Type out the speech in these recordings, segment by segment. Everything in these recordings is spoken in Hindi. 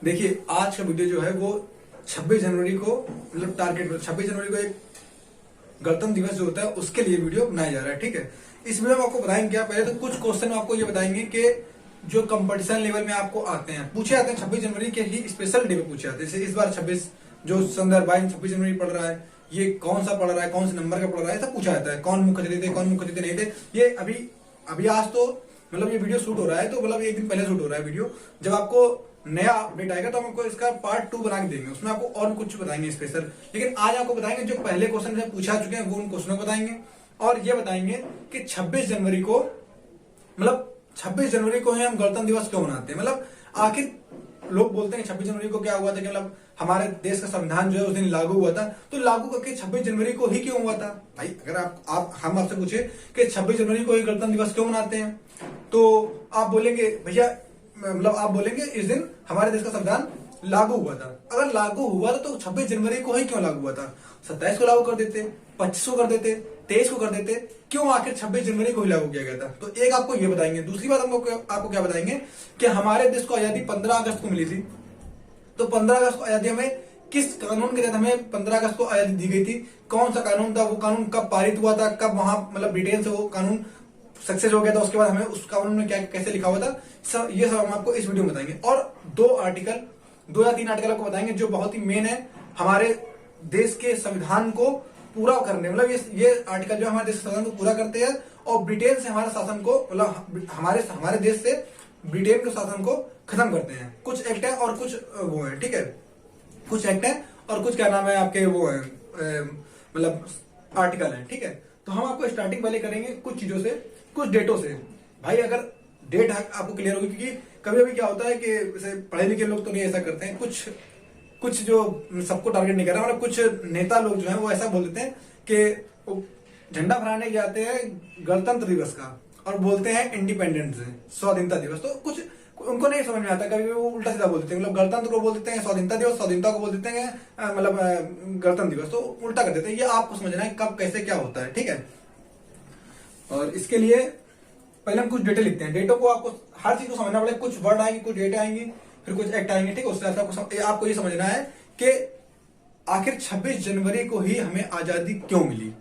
देखिए आज का वीडियो जो है वो 26 जनवरी को मतलब टारगेट 26 जनवरी को एक गणतंत्र दिवस जो होता है उसके लिए वीडियो बनाया जा रहा है। ठीक है, इस वीडियो में आपको बताएंगे क्या, पहले तो कुछ क्वेश्चन आपको ये बताएंगे कि जो कंपटीशन लेवल में आपको आते हैं पूछे जाते हैं 26 जनवरी के ही स्पेशल डे पे पूछे जाते हैं। जैसे इस बार 26 जो संदर्भ 26 जनवरी पढ़ रहा है, ये कौन सा पढ़ रहा है, कौन से नंबर का पढ़ रहा है, सब पूछा जाता है। कौन मुख्य अतिथि थे, कौन मुख्य अतिथि नहीं थे। ये अभी आज तो मतलब ये वीडियो शूट हो रहा है, तो मतलब एक दिन पहले शूट हो रहा है वीडियो। जब आपको नया अपडेट आएगा तो हम आपको इसका पार्ट 2 बना के देंगे, उसमें आपको और कुछ बताएंगे स्पेशल। लेकिन आज आपको बताएंगे जो पहले क्वेश्चन से पूछा चुके हैं वो उन क्वेश्चनों को बताएंगे, और ये बताएंगे कि 26 जनवरी को मतलब 26 जनवरी को ही हम गणतंत्र दिवस क्यों मनाते हैं। मतलब आखिर लोग बोलते हैं 26 जनवरी को क्या हुआ था कि मतलब हमारे देश का संविधान जो है उस दिन लागू हुआ था, तो लागू करके 26 जनवरी को ही क्यों हुआ था। भाई अगर आप हम आपसे पूछे कि 26 जनवरी को ही गणतंत्र दिवस क्यों मनाते हैं, तो आप बोलेंगे भैया मतलब आप बोलेंगे इस दिन हमारे देश का संविधान लागू हुआ था। अगर लागू हुआ था तो 26 जनवरी को ही क्यों लागू हुआ था। 27 को लागू कर देते, 25 को कर देते, 23 को कर देते, क्यों आखिर 26 जनवरी को ही लागू किया गया था। तो एक आपको ये बताएंगे। दूसरी बात आपको क्या बताएंगे कि हमारे देश को आजादी 15 अगस्त को मिली थी, तो 15 अगस्त को आजादी हमें किस कानून के तहत हमें 15 अगस्त को आजादी दी गई थी, कौन सा कानून था, वो कानून कब पारित हुआ था, कब वहां मतलब ब्रिटेन से वो कानून सक्सेस हो गया था, उसके बाद हमें उस कानून में क्या कैसे लिखा हुआ था, ये सब हम आपको इस वीडियो में बताएंगे। और 2 या 3 आर्टिकल आपको बताएंगे जो बहुत ही मेन है हमारे देश के संविधान को पूरा करने, मतलब ये आर्टिकल जो हमारे देश के संविधान को पूरा करते हैं और ब्रिटेन से हमारे शासन को मतलब हमारे देश से ब्रिटेन के शासन को खत्म करते हैं। कुछ एक्ट है और कुछ वो है, ठीक है, कुछ एक्ट है और कुछ क्या नाम है आपके वो है मतलब आर्टिकल है। ठीक है, तो हम आपको स्टार्टिंग पहले करेंगे कुछ चीजों से, कुछ डेटों से। भाई अगर डेट आपको क्लियर होगी, क्योंकि कभी कभी क्या होता है कि जैसे पढ़े लिखे लोग तो नहीं ऐसा करते हैं, कुछ जो सबको टारगेट नहीं कर रहा, मतलब कुछ नेता लोग जो है वो ऐसा बोल देते हैं कि झंडा फहराने जाते हैं गणतंत्र दिवस का और बोलते हैं इंडिपेंडेंस डे, स्वाधीनता दिवस। तो कुछ उनको नहीं समझ में आता, कभी वो उल्टा सीधा बोल देते हैं, मतलब गणतंत्र को बोल देते हैं स्वाधीनता दिवस, स्वाधीनता को बोल देते हैं मतलब गणतंत्र दिवस, तो उल्टा कर देते हैं। ये आपको समझना है कब कैसे क्या होता है। ठीक है, और इसके लिए पहले हम कुछ डेटे लिखते हैं। डेटों को आपको हर चीज को समझना पड़ेगा, कुछ वर्ड आएंगे, कुछ डेटे आएंगे, फिर कुछ एक्ट आएंगे। ठीक है, उससे आपको ये समझना है कि आखिर 26 जनवरी को ही हमें आजादी क्यों मिली,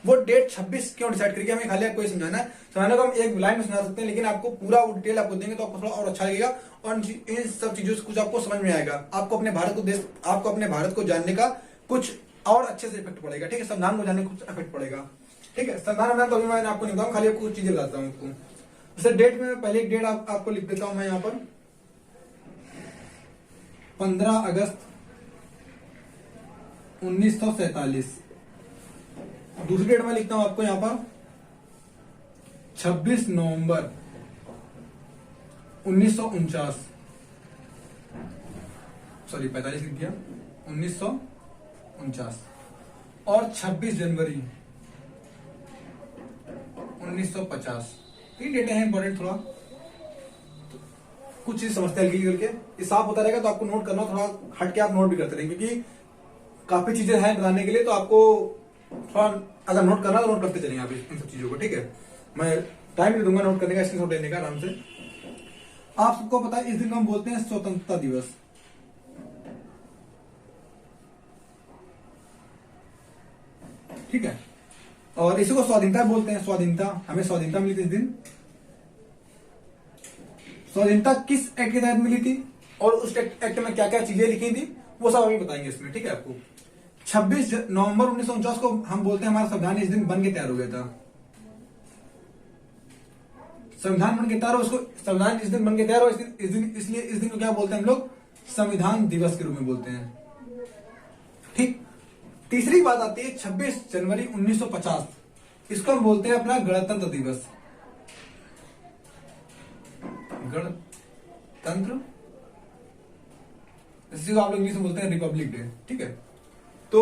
वो डेट 26 क्यों डिसाइड करके हमें खाली आपको ये समझाना है। समझाने को हम एक लाइन में सुना सकते हैं, लेकिन आपको पूरा डिटेल आपको देंगे तो आपको थोड़ा और अच्छा लगेगा और इन सब चीजों से कुछ आपको समझ में आएगा। आपको अपने भारत को जानने का कुछ और अच्छे से इफेक्ट पड़ेगा। ठीक है, संविधान को जानने का कुछ इफेक्ट पड़ेगा। ठीक है, संविधान तो अभी मैं आपको नहीं बताऊँ, खाली आपको कुछ चीजें बताता हूँ आपको। जैसे डेट में पहले एक डेट आपको लिख देता हूं मैं यहाँ पर 15 अगस्त 1947। दूसरी डेट में लिखता हूं आपको यहाँ पर 26 नवंबर 1949, सॉरी 45 लिख दिया, 1949। और 26 जनवरी 1950। 3 डेटे हैं इंपॉर्टेंट, थोड़ा तो कुछ चीज समझते हैं करके ये साफ होता रहेगा, तो आपको नोट करना, थोड़ा हट के आप नोट भी करते रहेंगे क्योंकि काफी चीजें हैं बताने के लिए, तो आपको थोड़ा अगर नोट करना तो नोट करते चलेंगे आप इन सब चीजों को। ठीक है, मैं टाइम भी दूंगा नोट करने का, स्क्रीनशॉट लेने का आराम से। आप सबको पता है इस दिन को हम बोलते हैं स्वतंत्रता दिवस। ठीक है, और इसी को स्वाधीनता बोलते हैं। स्वाधीनता, हमें स्वाधीनता मिली थी इस दिन। स्वाधीनता किस एक्ट के तहत मिली थी और उस एक्ट में क्या क्या चीजें लिखी थी वो सब अभी बताएंगे इसमें। ठीक है, आपको 26 नवंबर 1949 को हम बोलते हैं हमारा संविधान इस दिन बन के तैयार हो गया था। संविधान बन के तैयार हो, उसको संविधान इस दिन बन के तैयार हो, इसलिए इस दिन को क्या बोलते हैं हम लोग, संविधान दिवस के रूप में बोलते हैं। ठीक, तीसरी बात आती है 26 जनवरी 1950, इसको हम बोलते हैं अपना गणतंत्र दिवस। गणतंत्र, इसी को आप लोग इंग्लिश में बोलते हैं रिपब्लिक डे। ठीक है, तो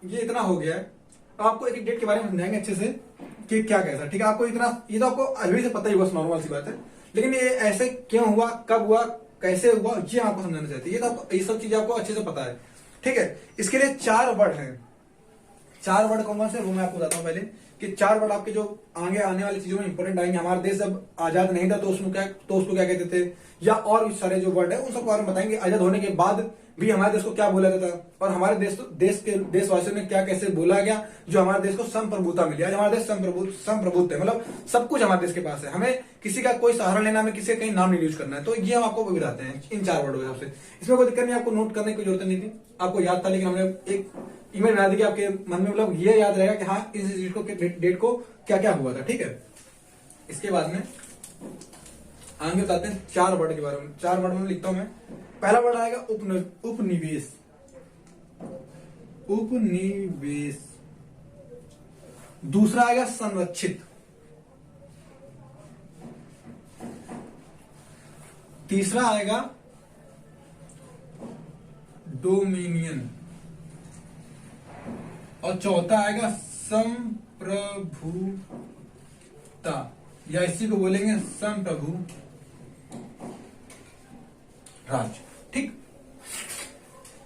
ये इतना हो गया है। आपको एक डेट के बारे में समझाएंगे अच्छे से कि क्या कैसा। ठीक है, आपको इतना, ये तो आपको ऑलरेडी से पता ही होगा, नॉर्मल सी बात है, लेकिन ये ऐसे क्यों हुआ, कब हुआ, कैसे हुआ, ये आपको समझाना चाहते हैं। ये तो ये सब चीजें आपको अच्छे से पता है। ठीक है, इसके लिए 4 वर्ड हैं। 4 वर्ड कौन से वो मैं आपको बताता हूं पहले कि 4 वर्ड आपके जो आगे आने वाली चीजों में इंपॉर्टेंट आएंगे। हमारा देश जब आजाद नहीं था तो उसको क्या कहते थे, या और भी सारे जो वर्ड है उन सबके बारे में बताएंगे। आजाद होने के बाद भी हमारे देश को क्या बोला जाता और हमारे देशवासियों ने क्या कैसे बोला गया, जो हमारे देश को संप्रभुता मिली। आज हमारा देश संप्रभुत्व है, मतलब सब कुछ हमारे देश के पास है, हमें किसी का कोई सहारा लेना, हमें किसी का कहीं नाम नहीं यूज करना है। तो ये हम आपको बताते हैं इन 4 वर्डों के हिसाब से। इसमें कोई दिक्कत नहीं, आपको नोट करने की जरूरत नहीं थी, आपको याद था, लेकिन हमने एक इमेज बना दी कि आपके मन में मतलब ये याद रहेगा कि हाँ इस डेट को क्या क्या हुआ था। ठीक है, इसके बाद में आगे बताते हैं 4 वर्ड के बारे में। 4 वर्ड में लिखता हूं मैं। पहला वर्ड आएगा उपनिवेश। उपनिवेश। दूसरा आएगा संरक्षित। तीसरा आएगा डोमिनियन। और चौथा आएगा संप्रभुता, या इसी को बोलेंगे संप्रभु राज। ठीक,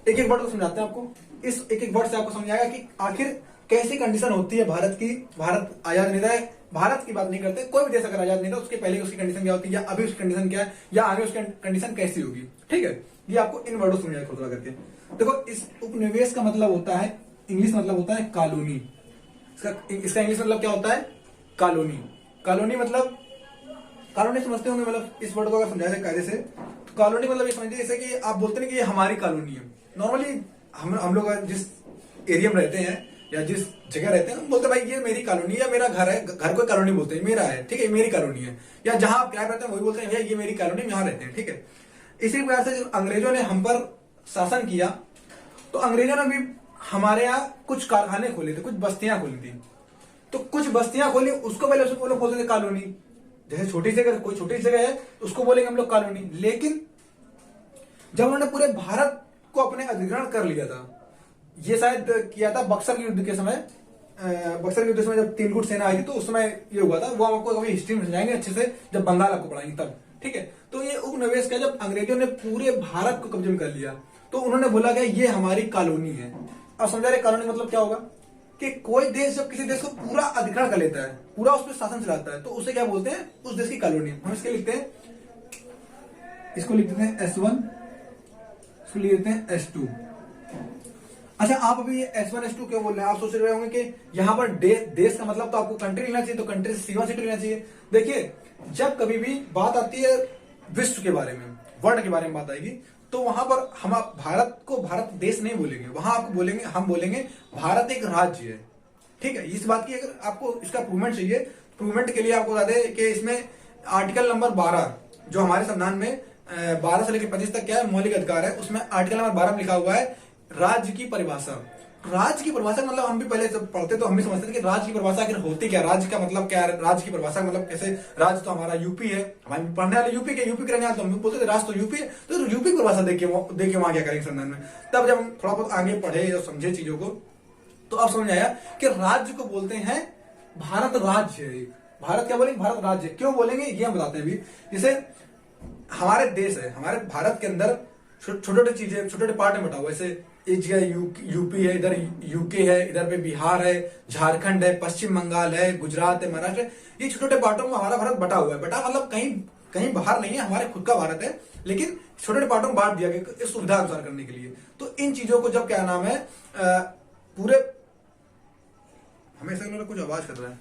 एक एक वर्ड को समझाते हैं आपको। इस एक एक वर्ड से आपको समझ आएगा कि आखिर कैसी कंडीशन होती है भारत की। भारत आजाद नहीं था, भारत की बात नहीं करते, कोई भी देश अगर आजाद नहीं था उसके पहले उसकी कंडीशन क्या होती है, या अभी उसकी कंडीशन क्या है, या आगे उसकी कंडीशन कैसी होगी। ठीक है, ये आपको इन वर्डों समझ आएगा थोड़ा करके। देखो, इस उपनिवेश का मतलब होता है, इंग्लिश मतलब होता है कॉलोनी। इसका इंग्लिश मतलब क्या होता है, कॉलोनी। कॉलोनी मतलब, कॉलोनी समझते होंगे, मतलब इस वर्ड को अगर समझा जाए कायदे से तो कॉलोनी मतलब ये समझिए जैसे कि आप बोलते हैं कि ये हमारी कॉलोनी है। नॉर्मली हम लोग जिस एरिया में रहते हैं या जिस जगह रहते हैं, हम बोलते हैं भाई ये मेरी कॉलोनी या मेरा घर है। घर को कॉलोनी बोलते हैं, मेरा है, ठीक है, मेरी कॉलोनी है। या जहां आप किराए रहते हैं वही बोलते हैं भैया ये मेरी कॉलोनी, यहाँ रहते हैं। ठीक है, इसी प्रकार से जब अंग्रेजों ने हम पर शासन किया तो अंग्रेजों ने भी हमारे यहाँ कुछ कारखाने खोले थे, कुछ बस्तियां खोली थी। तो कुछ बस्तियां खोली, उसको पहले उसको लोग बोलते थे कॉलोनी। जैसे छोटी जगह, कोई छोटी जगह है उसको बोलेंगे हम लोग कॉलोनी। लेकिन जब उन्होंने पूरे भारत को अपने अधिग्रहण कर लिया था, ये शायद किया था बक्सर के युद्ध के समय। बक्सर के युद्ध के समय जब तिलकुट सेना आई थी तो उस समय ये हुआ था। वो हम आपको कभी हिस्ट्री में समझाएंगे अच्छे से जब बंगाल आपको पढ़ाएंगे तब। ठीक है, तो ये उपनिवेश का जब अंग्रेजों ने पूरे भारत को कब्जे में कर लिया तो उन्होंने बोला गया ये हमारी कॉलोनी है। अब समझा रहे कॉलोनी मतलब क्या होगा, कि कोई देश जब किसी देश को पूरा अधिग्रहण कर लेता है, पूरा उस पर शासन चलाता है, तो उसे क्या बोलते हैं, उस देश की कॉलोनी। हम इसके लिखते हैं, इसको लिख देते हैं S1, इसको लिख देते हैं S2। अच्छा, आप अभी S1 S2 क्यों बोल रहे हैं? आप सोच रहे होंगे कि यहाँ पर देश का मतलब तो आपको कंट्री लेना चाहिए, तो कंट्री से C1 C2 लेना चाहिए। देखिए, जब कभी भी बात आती है विश्व के बारे में, वर्ल्ड के बारे में बात आएगी, तो वहां पर हम भारत को भारत देश नहीं बोलेंगे, वहां आपको बोलेंगे, हम बोलेंगे भारत एक राज्य है। ठीक है, इस बात की अगर आपको इसका प्रूवमेंट चाहिए, प्रूवमेंट के लिए आपको बता दें कि इसमें आर्टिकल नंबर 12 जो हमारे संविधान में 12 से लेकर 25 तक क्या है, मौलिक अधिकार है, उसमें आर्टिकल नंबर 12 में लिखा हुआ है राज्य की परिभाषा। राज्य की परिभाषा मतलब हम भी पहले जब पढ़ते तो हम भी समझते थे कि राज्य की परिभाषा आखिर होती क्या, राज्य का मतलब क्या है, राज्य की परिभाषा मतलब कैसे, राज्य तो हमारा यूपी है, हमारे पढ़ने वाले यूपी के रहने वाले, तो हम बोलते थे राज्य तो यूपी है, तो यूपी की परिभाषा देखिए वहां क्या करेंगे संविधान में। तब जब हम थोड़ा बहुत आगे पढ़े और समझे चीजों को तो अब समझ आया कि राज्य को बोलते हैं भारत राज्य है। भारत क्या बोलेंगे, भारत राज्य। क्यों बोलेंगे ये हम बताते हैं अभी। जैसे हमारे देश है, हमारे भारत के अंदर छोटे छोटे चीजें, छोटे छोटे पार्ट में बटा हुआ। जैसे एक जगह यूपी है, इधर यूके है, इधर पे बिहार है, झारखंड है, पश्चिम बंगाल है, गुजरात है, महाराष्ट्र है। ये छोटे छोटे पार्टों में हमारा भारत बटा हुआ है। बटा मतलब कहीं कहीं बाहर नहीं है, हमारे खुद का भारत है, लेकिन छोटे छोटे पार्टों में बांट दिया गया इस सुविधा अनुसार करने के लिए। तो इन चीजों को जब क्या नाम है पूरे, हमेशा कुछ आवाज कर रहा है,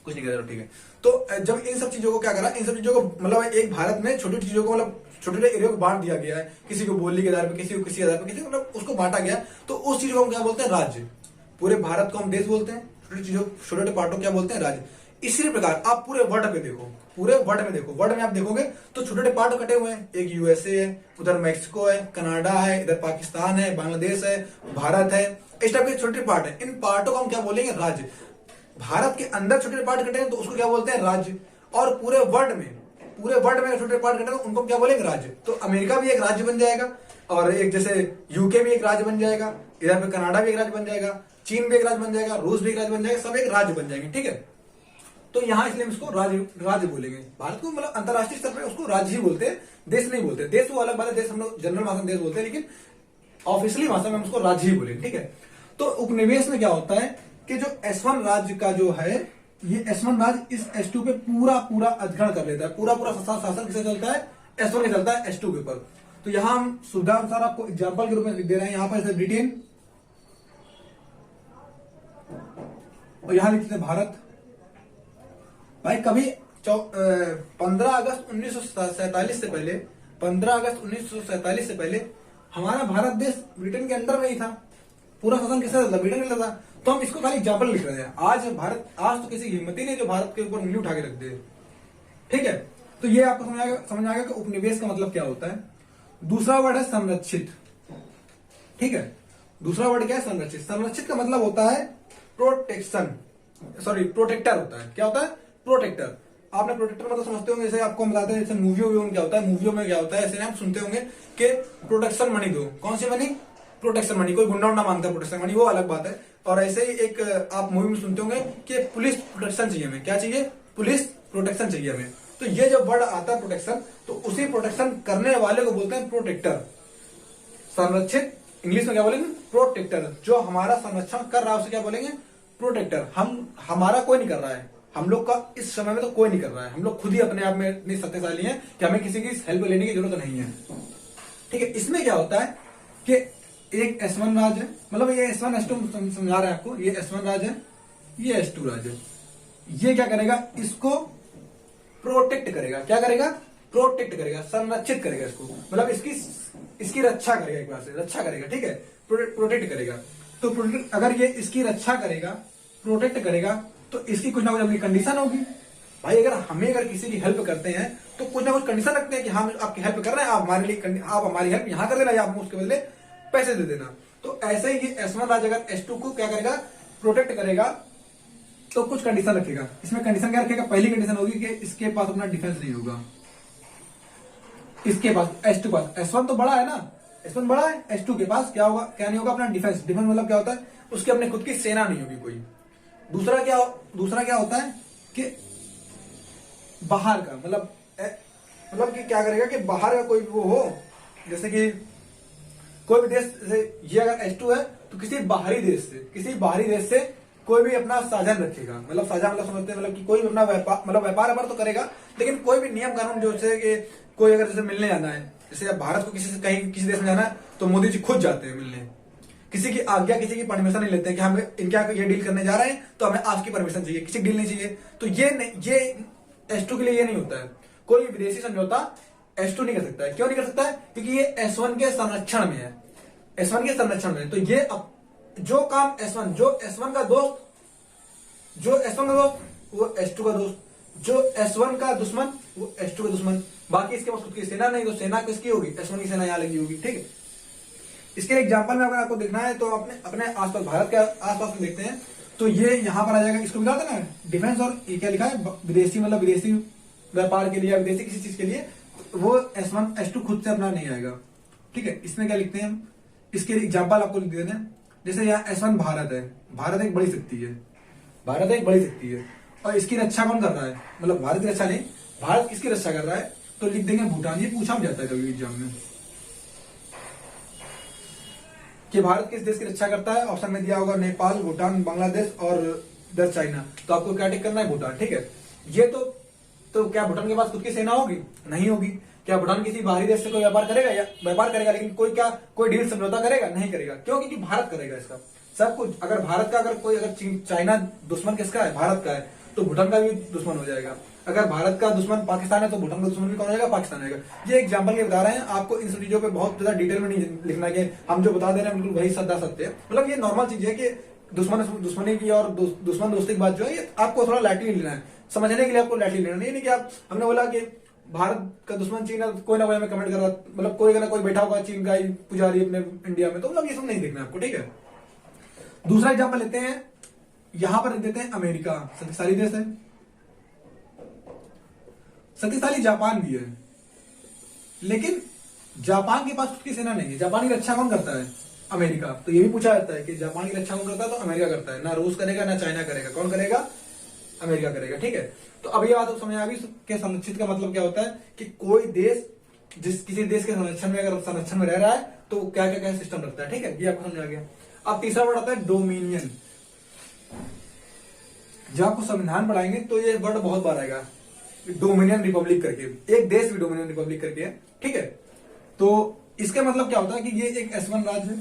कुछ नहीं कर रहा, ठीक है। तो जब इन सब चीजों को क्या करा, इन सब चीजों को मतलब एक भारत में छोटी चीजों को मतलब छोटे छोटे एरिया को बांट दिया गया है, किसी को बोली के आधार पर, किसी को किसी आधार पर, किसी को मतलब उसको बांटा गया। तो उस चीज को हम क्या बोलते हैं, राज्य। पूरे भारत को हम देश बोलते हैं, छोटी चीजों छोटे छोटे पार्टों क्या बोलते हैं, राज्य। इसी प्रकार आप पूरे वर्ल्ड में देखो, पूरे वर्ल्ड में देखो, वर्ल्ड में आप देखोगे तो छोटे छोटे पार्ट कटे हुए हैं। एक यूएसए है, उधर मैक्सिको है, कनाडा है, इधर पाकिस्तान है, बांग्लादेश है, भारत है, इस टाइप के छोटे पार्ट है। इन पार्टों को हम क्या बोलेंगे, राज्य। भारत के अंदर छोटे पार्ट कटे हैं तो उसको क्या बोलते हैं, राज्य। और पूरे वर्ल्ड में छोटे पार्ट कटे हैं उनको क्या बोलेंगे, राज्य। तो अमेरिका भी एक राज्य बन जाएगा, और एक जैसे यूके भी एक राज्य बन जाएगा, इधर पे कनाडा भी एक राज्य बन जाएगा, चीन भी एक राज्य बन जाएगा, रूस भी एक राज्य बन जाएगा, सब एक राज्य बन जाएंगे। ठीक है, तो यहाँ इसलिए हम इसको राज्य बोलेंगे। भारत को मतलब अंतरराष्ट्रीय स्तर पर उसको राज्य ही बोलते हैं, देश नहीं बोलते। देश वो अलग बात है, देश हम लोग जनरल भाषा में देश बोलते हैं, लेकिन ऑफिशियली भाषा में हम उसको राज्य ही बोलेंगे। ठीक है, तो उपनिवेश में क्या होता है कि जो S1 राज्य का जो है, ये S1 राज्य इस S2 पे पूरा पूरा अधिग्रहण कर लेता है। पूरा पूरा शासन किसे चलता है? S1 के चलता है S2 के ऊपर। तो यहां हम सुविधा अनुसार आपको एग्जाम्पल के रूप में लिख दे रहे हैं। यहां पर जैसे ब्रिटेन और यहां लिखते हैं भारत। भाई कभी 15 अगस्त 1947 से पहले, 15 अगस्त 1947 से पहले हमारा भारत देश ब्रिटेन के अंडर में ही था। पूरा शासन किसका था? ब्रिटेन का था। तो हम इसको खाली एग्जाम्पल लिख रहे हैं। आज तो किसी की हिम्मत ही नहीं जो भारत के ऊपर उंगली उठा के रख दे। ठीक है, तो ये आपको समझ आएगा कि उपनिवेश का मतलब क्या होता है। दूसरा वर्ड है संरक्षित। ठीक है, दूसरा वर्ड क्या है? संरक्षित। संरक्षित का मतलब होता है प्रोटेक्शन, सॉरी प्रोटेक्टर होता है। क्या होता है? प्रोटेक्टर। आपने प्रोटेक्टर मतलब समझते होंगे, जैसे आपको हम बताते हैं, जैसे मूवियों में क्या होता है, मूवियों में क्या होता है, ऐसे आप सुनते होंगे कि प्रोटेक्शन मनी दो। कौन सी मनी? Protection money. कोई गुंडा उंडा मांगता है प्रोटेक्शन मनी, वो अलग बात है। और ऐसे ही एक आप मूवी में सुनते होंगे कि पुलिस प्रोटेक्शन चाहिए हमें। क्या चाहिए? पुलिस प्रोटेक्शन चाहिए हमें। तो ये जब वर्ड आता है प्रोटेक्शन, तो उसी प्रोटेक्शन करने वाले को बोलते हैं प्रोटेक्टर। संरक्षित इंग्लिश में क्या बोलेंगे? प्रोटेक्टर। जो हमारा संरक्षण कर रहा है उसे क्या बोलेंगे? प्रोटेक्टर। हमारा कोई नहीं कर रहा है, हम लोग का इस समय में तो कोई नहीं कर रहा है। हम लोग खुद ही अपने आप में इतनी शक्तिशाली हैं कि हमें किसी की हेल्प लेने की जरूरत नहीं है। ठीक है, इसमें क्या होता है कि एक S1 राज्य है, मतलब ये S1 S2 समझा रहे हैं आपको। ये S1 राज्य है, ये S2 राज्य है। ये क्या करेगा? इसको प्रोटेक्ट करेगा। क्या करेगा? प्रोटेक्ट करेगा, संरक्षित करेगा इसको, मतलब इसकी रक्षा करेगा। एक बार से रक्षा करेगा। ठीक है, प्रोटेक्ट करेगा। तो अगर ये इसकी रक्षा करेगा, प्रोटेक्ट करेगा, तो इसकी कुछ ना कुछ अपनी कंडीशन होगी। भाई अगर किसी की हेल्प करते हैं तो कुछ ना कुछ कंडीशन रखते हैं कि हम आपकी हेल्प कर रहे हैं, आप हमारी हेल्प यहां कर देना या आप उसके बदले पैसे दे देना। तो ऐसे ही S1 राज्य अगर S2 को क्या करेगा? प्रोटेक्ट करेगा, तो कुछ कंडीशन रखेगा। इसमें कंडीशन क्या रखेगा? पहली कंडीशन होगी कि इसके पास अपना डिफेंस नहीं होगा। इसके पास S2 पास, S1 तो बड़ा है ना, S1 बड़ा है, S2 के पास क्या होगा? क्या नहीं होगा? अपना डिफेंस। डिफेंस मतलब क्या होता है? उसकी अपने खुद की सेना नहीं होगी कोई। दूसरा क्या होता है कि बाहर का मतलब कि क्या करेगा कि बाहर का कोई वो हो, जैसे कि कोई भी देश, जैसे ये अगर S2 है तो किसी बाहरी देश से कोई भी अपना साझन रखेगा। मतलब साझा मतलब समझते हैं, मतलब कि कोई भी अपना व्यापार तो करेगा, लेकिन कोई भी नियम कानून जो से कि कोई अगर जैसे मिलने जाना है, जैसे भारत को किसी देश में जाना है तो मोदी जी खुद जाते हैं मिलने। किसी की आज्ञा, किसी की परमिशन नहीं लेते कि हम इनके ये डील करने जा रहे हैं तो हमें आपकी परमिशन चाहिए, किसी डील नहीं चाहिए। तो ये S2 के लिए ये नहीं होता है। कोई विदेशी समझौता S2 नहीं कर सकता है। क्यों नहीं कर सकता है? क्योंकि ये S1 के संरक्षण में है। S1 के संरक्षण में। तो ये जो काम जो S1 का दोस्त वो S2 का दोस्त, जो S1 का दुश्मन वो S2 का दुश्मन। बाकी इसके पास खुद की सेना नहीं, तो सेना किसकी होगी? S1 की सेना यहां लगी होगी। ठीक है, इसके एग्जाम्पल में अगर आपको देखना है तो अपने आसपास, भारत के आसपास में देखते हैं तो ये यहां पर आ जाएगा। इसको लिखा था ना डिफेंस, और ये क्या लिखा है? विदेशी, मतलब विदेशी व्यापार के लिए या विदेशी किसी चीज के लिए वो S1 S2 खुद से अपना नहीं आएगा। ठीक है, इसमें क्या लिखते हैं? इसके एग्जाम्पल आपको लिख देते हैं। जैसे यहाँ S1 भारत है। भारत एक बड़ी शक्ति है, और इसकी रक्षा कौन कर रहा है? मतलब भारत की रक्षा नहीं, भारत किसकी रक्षा कर रहा है? तो लिख देंगे भूटान। ये पूछा जाता है कभी एग्जाम में कि भारत किस देश की रक्षा करता है। ऑप्शन में दिया होगा नेपाल, भूटान, बांग्लादेश और इधर चाइना। तो आपको क्या टिक करना है? भूटान। ठीक है, ये तो क्या भूटान के पास खुद की सेना होगी? नहीं होगी। क्या भूटान किसी बाहरी देश से कोई व्यापार करेगा? या व्यापार करेगा, लेकिन कोई डील समझौता करेगा? नहीं करेगा। क्यों? क्योंकि भारत करेगा इसका सब कुछ। अगर भारत का अगर चाइना दुश्मन किसका है? भारत का है, तो भूटान का भी दुश्मन हो जाएगा। अगर भारत का दुश्मन पाकिस्तान है तो भूटान का दुश्मन भी कौन हो जाएगा? पाकिस्तान आएगा। ये एग्जाम्पल के बता रहे हैं आपको। इन सब चीजों पे बहुत ज्यादा डिटेल में नहीं लिखना कि हम जो बता दे रहे हैं बिल्कुल वही सदा सत्य है। मतलब ये नॉर्मल चीज है कि दुश्मनी की और दुश्मन दोस्ती की बात जो है ये आपको थोड़ा लाइटली लेना है। समझने के लिए आपको लाइटली लेना नहीं कि आप, हमने बोला कि भारत का दुश्मन चीन है, कोई ना कोई हमें कमेंट कर रहा, मतलब कोई ना कोई बैठा होगा चीन का ही पुजारी अपने इंडिया में, तो मतलब ये सब नहीं देखना आपको। ठीक है, दूसरा एग्जाम्पल लेते हैं। यहां पर देते हैं अमेरिका, शक्तिशाली देश है। शक्तिशाली जापान भी है, लेकिन जापान के पास उसकी सेना नहीं है। जापान की रक्षा कौन करता है? अमेरिका। तो ये भी पूछा जाता है कि जापान की रक्षा कौन करता है? तो अमेरिका करता है। ना रूस करेगा ना चाइना करेगा। कौन करेगा? अमेरिका करेगा। ठीक है, तो अब ये बात समझ आ गई कि संरक्षित का मतलब क्या होता है कि कोई देश किसी देश के संरक्षण में, अगर संरक्षण में रह रहा है तो क्या क्या सिस्टम रखता है। ठीक है, ये आपको समझ आ गया। अब तीसरा वर्ड आता है डोमिनियन। जब आपको संविधान पढ़ाएंगे तो ये वर्ड बहुत बार आएगा, डोमिनियन रिपब्लिक करके, एक देश भी डोमिनियन रिपब्लिक करके है, ठीक है। तो इसका मतलब क्या होता है कि ये एक S1 राज्य है,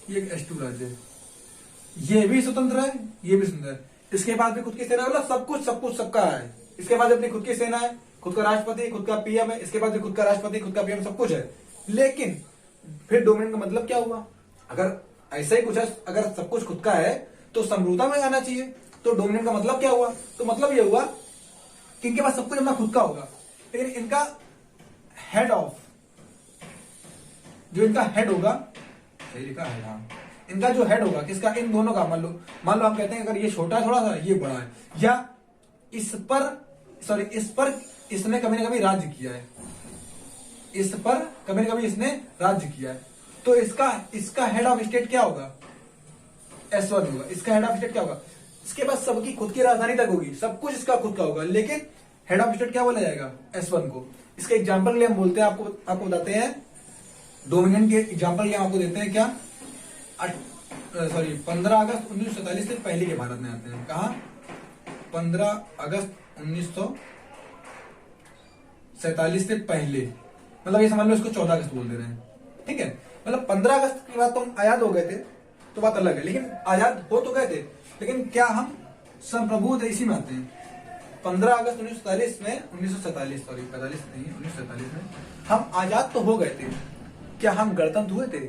ये एक S2 राज्य है, ये भी स्वतंत्र है, ये भी स्वतंत्र है, इसके पास भी खुद की सेना, मतलब सब कुछ सबका है, इसके पास अपनी खुद की सेना है, खुद का राष्ट्रपति, खुद का पीएम है, इसके पास भी खुद का राष्ट्रपति, खुद का पीएम, सब कुछ है। लेकिन फिर डोमिनियन का मतलब क्या हुआ? अगर ऐसा ही कुछ है, अगर सब कुछ खुद का है तो समरूपता में आना चाहिए। तो डोमिनियन का मतलब क्या हुआ? तो मतलब ये हुआ कि इनके पास सब कुछ अपना खुद का होगा, लेकिन इनका हेड ऑफ, जो इनका हेड होगा, सही लिखा है, हाँ, इनका जो हेड होगा किसका? इन दोनों का। मान लो हम कहते हैं अगर ये छोटा है थोड़ा सा, ये बड़ा है, या इस पर इसने कभी ना कभी राज्य किया है, इस पर कभी ना कभी इसने राज्य किया है, तो इसका हेड ऑफ स्टेट क्या होगा? S1 होगा। इसका हेड ऑफ स्टेट क्या होगा? इसके पास सबकी खुद की राजधानी तक होगी, सब कुछ इसका खुद का होगा, लेकिन हेड ऑफ स्टेट क्या बोला जाएगा? S1 को। इसका एग्जाम्पल के लिए हम बोलते हैं, आपको बताते हैं, डोमिनियन के एग्जाम्पल के लिए आपको देते हैं क्या? 15 अगस्त 1947 से पहले के भारत में आते हैं। कहा? 15 अगस्त 1947 से पहले, मतलब ये समझ लो इसको 14 अगस्त बोल दे रहे हैं, ठीक है। मतलब 15 अगस्त के बाद तो हम आजाद हो गए थे, तो बात अलग है, लेकिन आजाद हो तो गए थे, लेकिन क्या हम संप्रभु थे? इसी में आते हैं। 15 अगस्त 1947 में 1947 में हम आजाद तो हो गए थे, क्या हम गणतंत्र हुए थे?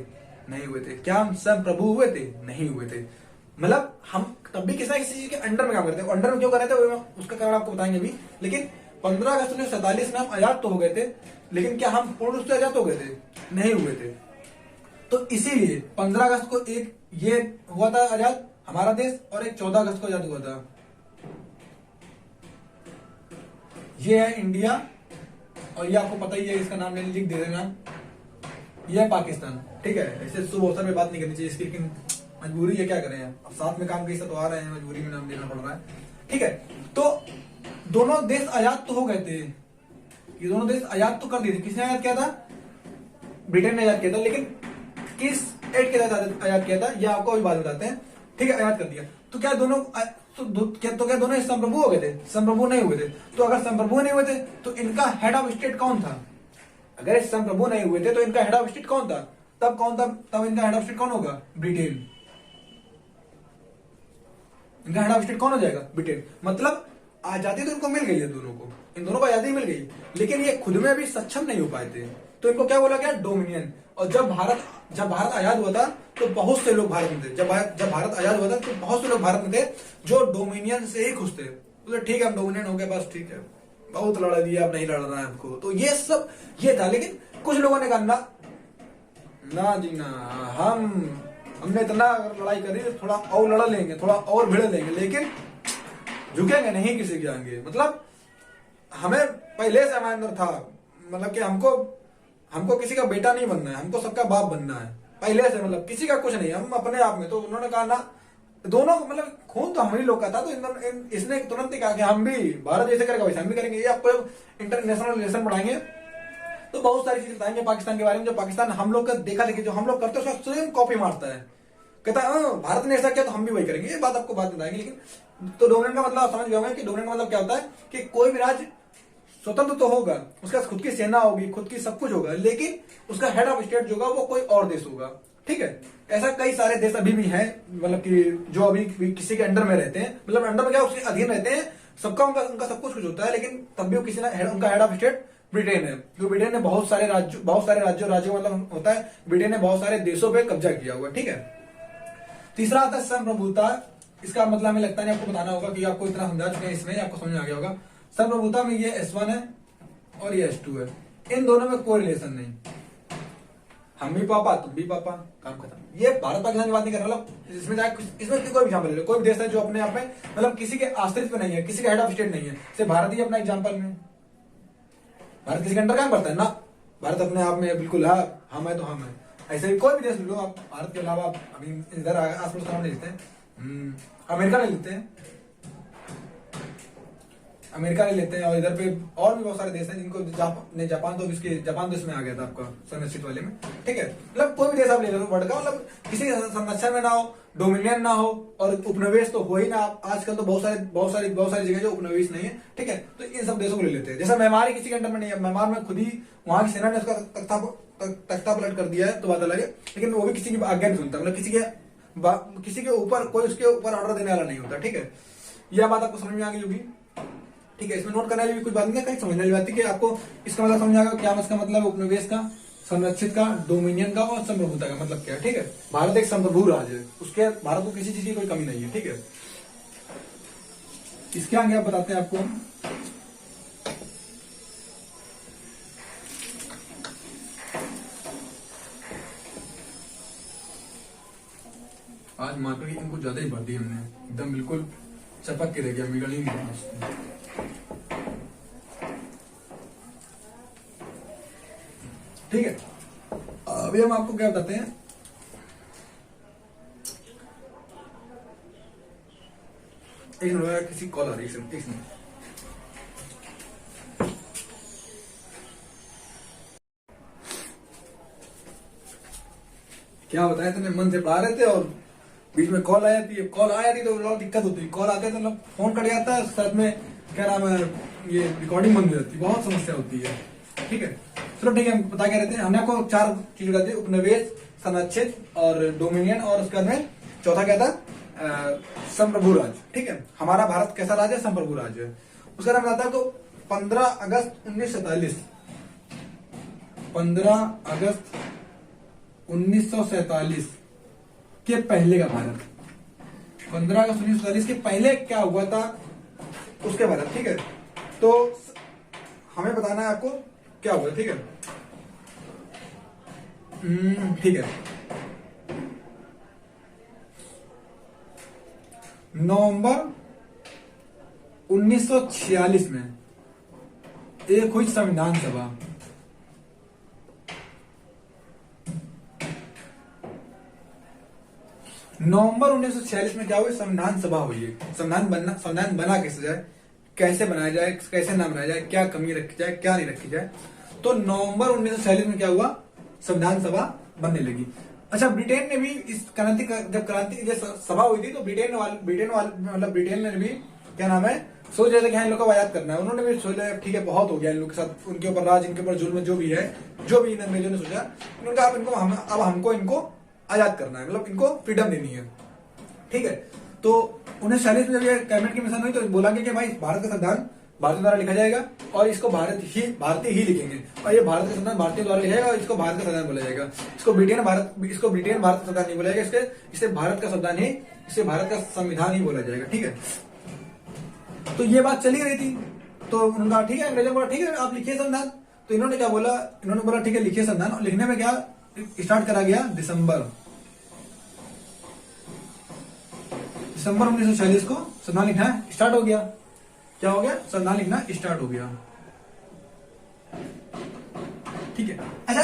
नहीं हुए थे। क्या हम संप्रभु हुए थे? नहीं हुए थे। मतलब हम तब भी किसी ना किसी चीज के अंडर में काम करते हैं। अंडर में क्यों कर रहे थे उसका कारण आपको बताएंगे अभी, लेकिन 15 अगस्त 1947 में हम आजाद तो हो गए थे, लेकिन क्या हम पूर्ण रूप से आजाद हो गए थे? नहीं हुए थे। तो इसीलिए 15 अगस्त को एक ये हुआ था आजाद हमारा देश, और एक 14 अगस्त को आजाद हुआ था। ये है इंडिया, और ये आपको पता ही है, इसका नाम लिख दे देना, ये है पाकिस्तान, ठीक है। ऐसे शुभ अवसर पे बात नहीं करनी चाहिए इसकी, लेकिन मजबूरी है, क्या करें, अब साथ में काम कैसे तो आ रहे हैं, मजबूरी में नाम देना पड़ रहा है, ठीक है। तो दोनों देश आजाद तो हो गए थे, ये दोनों देश आजाद तो कर दिए थे। किसने आजाद किया था? ब्रिटेन ने आजाद किया था, लेकिन किस एक्ट के तहत आजाद किया था, यह आपको अभी बात बताते हैं, ठीक है। आजाद कर दिया तो क्या दोनों क्या दोनों संप्रभु हो गए थे? संप्रभु नहीं हुए थे। तो अगर संप्रभु नहीं हुए थे तो इनका हेड ऑफ स्टेट कौन था? अगर संप्रभु नहीं हुए थे तो इनका हेड ऑफ स्टेट कौन था? तब कौन था? तब इनका हेड ऑफ स्टेट कौन होगा? ब्रिटेन। इनका हेड ऑफ स्टेट कौन हो जाएगा? ब्रिटेन। मतलब आजादी तो इनको मिल गई है, दोनों को, इन दोनों को आजादी मिल गई, लेकिन ये खुद में अभी सक्षम नहीं हो पाए थे, तो इनको क्या बोला गया? डोमिनियन। और जब भारत आजाद हुआ था तो बहुत से लोग भारत में थे, जब भारत आजाद हुआ था तो बहुत से लोग भारत में थे जो डोमिनियन से ही खुश थे। तो ठीक है, हम डोमिनियन हो गए, बस ठीक है, बहुत लड़ा दिया, अब नहीं लड़ना है हमको। तो ये सब ये था, लेकिन कुछ लोगों ने कहा ना जी ना, हमने इतना लड़ाई करी, थोड़ा और लड़ लेंगे, थोड़ा और भिड़ लेंगे, लेकिन झुकेंगे नहीं किसी के आगे। मतलब हमें पहले से हमारे अंदर था, मतलब कि हमको किसी का बेटा नहीं बनना है, हमको सबका बाप बनना है पहले से, मतलब किसी का कुछ नहीं, हम अपने आप में। तो उन्होंने कहा ना, दोनों मतलब खून तो हम ही लोग का था, तो इसने तुरंत ही कहा कि हम भी भारत जैसे करेगा वैसे हम भी करेंगे। ये आपको इंटरनेशनल रिलेशन पढ़ाएंगे तो बहुत सारी चीजें बताएंगे पाकिस्तान के बारे में, जो पाकिस्तान हम लोग का देखा देखी जो हम लोग करते हैं उसका स्वयं कॉपी मारता है, कहता है भारत ने ऐसा किया तो हम भी वही करेंगे। ये बात आपको बात बताएंगे। लेकिन तो डोमिनियन का मतलब समझ गए होंगे कि डोमिनियन का मतलब क्या होता है कि कोई भी राज्य स्वतंत्र तो होगा, उसका खुद की सेना होगी, खुद की सब कुछ होगा, लेकिन उसका हेड ऑफ स्टेट जो होगा वो कोई और देश होगा, ठीक है। ऐसा कई सारे देश अभी भी हैं, मतलब कि जो अभी भी किसी के अंडर में रहते हैं, मतलब अंडर में क्या उसके अधीन रहते हैं, सबका उनका सब कुछ होता है, लेकिन तब भी किसी ना उनका हेड ऑफ स्टेट ब्रिटेन है। जो ब्रिटेन ने बहुत सारे राज्यों मतलब होता है, ब्रिटेन ने बहुत सारे देशों पे कब्जा किया हुआ, ठीक है। तीसरा आता है संप्रभुता। इसका मतलब हमें लगता है आपको बताना होगा कि आपको इतना समझा चुके हैं, इसमें आपको समझ आ गया होगा। संप्रभुता में ये S1 है और ये S2 है, इन दोनों में कोई रिलेशन नहीं, हम भी पापा तुम भी पापा, काम खत्म। ये भारत पाकिस्तान की बात नहीं कर रहा, मतलब इसमें कोई भी एग्जाम्पल ले लो, कोई भी देश है जो अपने आप में मतलब किसी के आश्रित पे नहीं है, किसी का हेड ऑफ स्टेट नहीं है। सिर्फ भारत ही अपना एग्जाम्पल में, भारत किसी के अंडर काम करता है ना, भारत अपने आप में बिल्कुल हम है तो हम है। ऐसे ही कोई भी देश ले लो आप, भारत के अलावा अभी इधर आस पड़ोस का नाम नहीं लेते हैं, अमेरिका नहीं लेते हैं, अमेरिका ले लेते हैं, और इधर पे और भी बहुत सारे देश हैं जिनको जापान तो इसके जापान तो इसमें आ गया था आपका संरक्षित वाले में, ठीक है। मतलब कोई भी देश आप ले लो वर्ल्ड का, मतलब किसी संरक्षण में ना हो, डोमिनियन ना हो, और उपनिवेश तो हो ही ना। आजकल तो बहुत सारी जगह जो उपनिवेश नहीं है, ठीक है। तो इन सब देशों को ले लेते हैं। जैसा म्यांमार ही किसी के अंडर में नहीं है, म्यांमार में खुद ही वहां की सेना ने उसका तख्ता पलट कर दिया है, तो बात अलग है, लेकिन वो भी किसी की आज्ञा नहीं सुनता, मतलब किसी के ऊपर कोई उसके ऊपर ऑर्डर देने वाला नहीं होता, ठीक है। यह बात आपको समझ में आ गई होगी, ठीक है। इसमें नोट करने वाली भी कुछ बात नहीं है, कहीं समझने वाली बात है कि आपको इसका मतलब समझ आएगा क्या इसका मतलब उपनिवेश का, संरक्षित का, डोमिनियन का और संप्रभुता का मतलब क्या है, ठीक है। भारत एक संप्रभु राज्य है, उसके भारत को किसी चीज की कोई कमी नहीं है, ठीक है। इसके आगे आप बताते हैं आपको आज मार्केट की इनको ज्यादा ही भर दी हमने, एकदम बिल्कुल चपक के रह गया, बिगड़ ही नहीं। ठीक है, अभी हम आपको क्या बताते हैं, एक मिनट, किसी कॉल आ रही है, एक मिनट। क्या बताया, तुमने मन से पढ़ा रहे थे और बीच में कॉल आ जाती है, कॉल आ जाती तो बहुत दिक्कत होती है, कॉल आते तो मतलब फोन कट जाता है, साथ में क्या नाम है, ये रिकॉर्डिंग बंद हो जाती है, बहुत समस्या होती है, ठीक है। चलो ठीक है, हम बता क्या रहते हैं, हमने आपको 4 चीज बताई, उपनिवेश, संरक्षित और डोमिनियन, और उसके बाद में चौथा क्या था, संप्रभु राज्य, ठीक है। हमारा भारत कैसा राज्य है, संप्रभु राज्य है। उसका नाम बताता है तो 15 अगस्त 1947, 15 अगस्त 1947 के पहले का भारत, 15 अगस्त 1947 के पहले क्या हुआ था उसके भारत, ठीक है। तो हमें बताना है आपको क्या हुआ, ठीक है, ठीक है। नवंबर 1946 में एक हुई संविधान सभा, नवंबर 1946 में क्या हुई, संविधान सभा हुई है। संविधान बना कैसे जाए, कैसे बनाया जाए, कैसे ना बनाया जाए, क्या कमी रखी जाए, क्या नहीं रखी जाए। तो नवंबर 1946 में क्या हुआ, संविधान सभा बनने लगी। अच्छा, ब्रिटेन ने भी इस क्रांति सभा हुई थी, तो ब्रिटेन ने भी क्या नाम है, सोच रहे थे कि इन लोग को आजाद करना है। उन्होंने भी सोचा ठीक है, बहुत हो गया इन लोग के साथ, उनके ऊपर राज, इनके ऊपर जुल्म जो भी है, जो भी इन अंग्रेजों ने सोचा, उनका अब हमको इनको आजाद करना है, मतलब इनको फ्रीडम देनी है, ठीक है। तो 1946 में जब ये कैबिनेट की मिशन हुई तो बोला गया कि भाई भारत का संविधान भारतीय द्वारा लिखा जाएगा और इसको भारतीय ही लिखेंगे, और ये भारत का संविधान भारतीय द्वारा लिखा जाएगा और इसको भारत का संविधान बोला जाएगा। इसको ब्रिटेन भारत का संविधान नहीं बोला जाएगा, इसे भारत का संविधान ही, इसे भारत का संविधान ही बोला जाएगा, ठीक है। तो ये बात चली रही थी, तो उनका ठीक है, अंग्रेजों बोला ठीक है आप लिखिए संविधान। तो इन्होंने क्या बोला, इन्होंने बोला ठीक है लिखिए संविधान, और लिखने में क्या स्टार्ट करा गया, दिसंबर 1946 को संविधान लिखना स्टार्ट हो गया। क्या हो गया, संविधान लिखना स्टार्ट हो गया, ठीक है। अच्छा,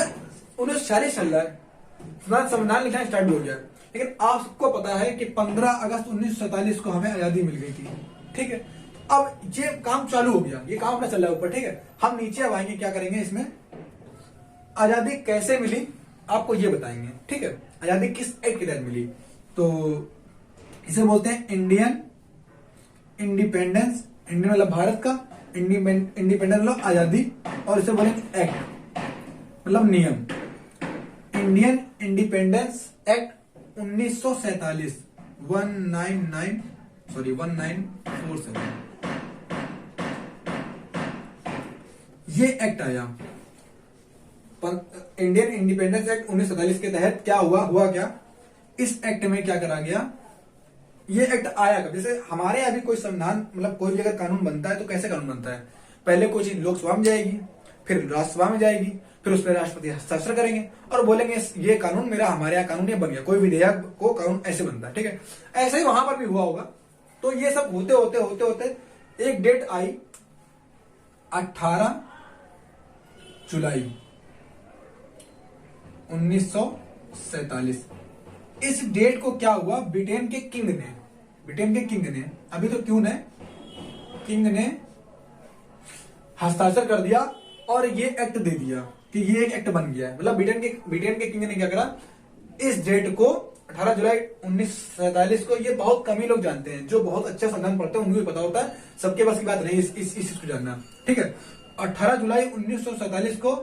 1946 चल रहा है, संविधान लिखना स्टार्ट हो गया, लेकिन आपको पता है कि 15 अगस्त 1947 को हमें आजादी मिल गई थी, ठीक है। अब ये काम चालू हो गया, ये काम अपना चल रहा है ऊपर, ठीक है। हम नीचे अब आएंगे, क्या करेंगे, इसमें आजादी कैसे मिली आपको ये बताएंगे, ठीक है। आजादी किस एक्ट के तहत मिली, तो इसे बोलते हैं इंडियन इंडिपेंडेंस, इंडियन मतलब भारत का, इंडिपेंडेंस मतलब आजादी, और इसे बोलेंगे एक्ट मतलब नियम, इंडियन इंडिपेंडेंस एक्ट 1947, 1947 ये एक्ट आया। इंडियन इंडिपेंडेंस एक्ट 1947 के तहत क्या हुआ क्या, इस एक्ट में क्या करा गया, ये एक्ट आया कब, जैसे हमारे यहाँ भी कोई संविधान, मतलब कोई भी अगर कानून बनता है तो कैसे कानून बनता है, पहले कोई चीज लोकसभा में जाएगी, फिर राज्यसभा में जाएगी, फिर उस पर राष्ट्रपति हस्ताक्षर करेंगे और बोलेंगे ये कानून मेरा, हमारे यहाँ कानून ये बन गया। कोई विधेयक को कानून ऐसे बनता है, ठीक है। ऐसे ही वहां पर भी हुआ होगा। तो ये सब होते होते एक डेट आई 18 जुलाई 1947। इस डेट को क्या हुआ, ब्रिटेन के किंग ने, अभी तो क्यों ने, किंग ने हस्ताक्षर कर दिया और ये एक्ट दे दिया कि ये एक एक्ट बन गया है। मतलब ब्रिटेन के किंग ने क्या करा, इस डेट को 18 जुलाई 1947 को, ये बहुत कम ही लोग जानते हैं, जो बहुत अच्छा संविधान पढ़ते हैं उनको भी पता होता है, सबके पास की बात नहीं इस चीज को जानना, ठीक है। 18 जुलाई 1947 को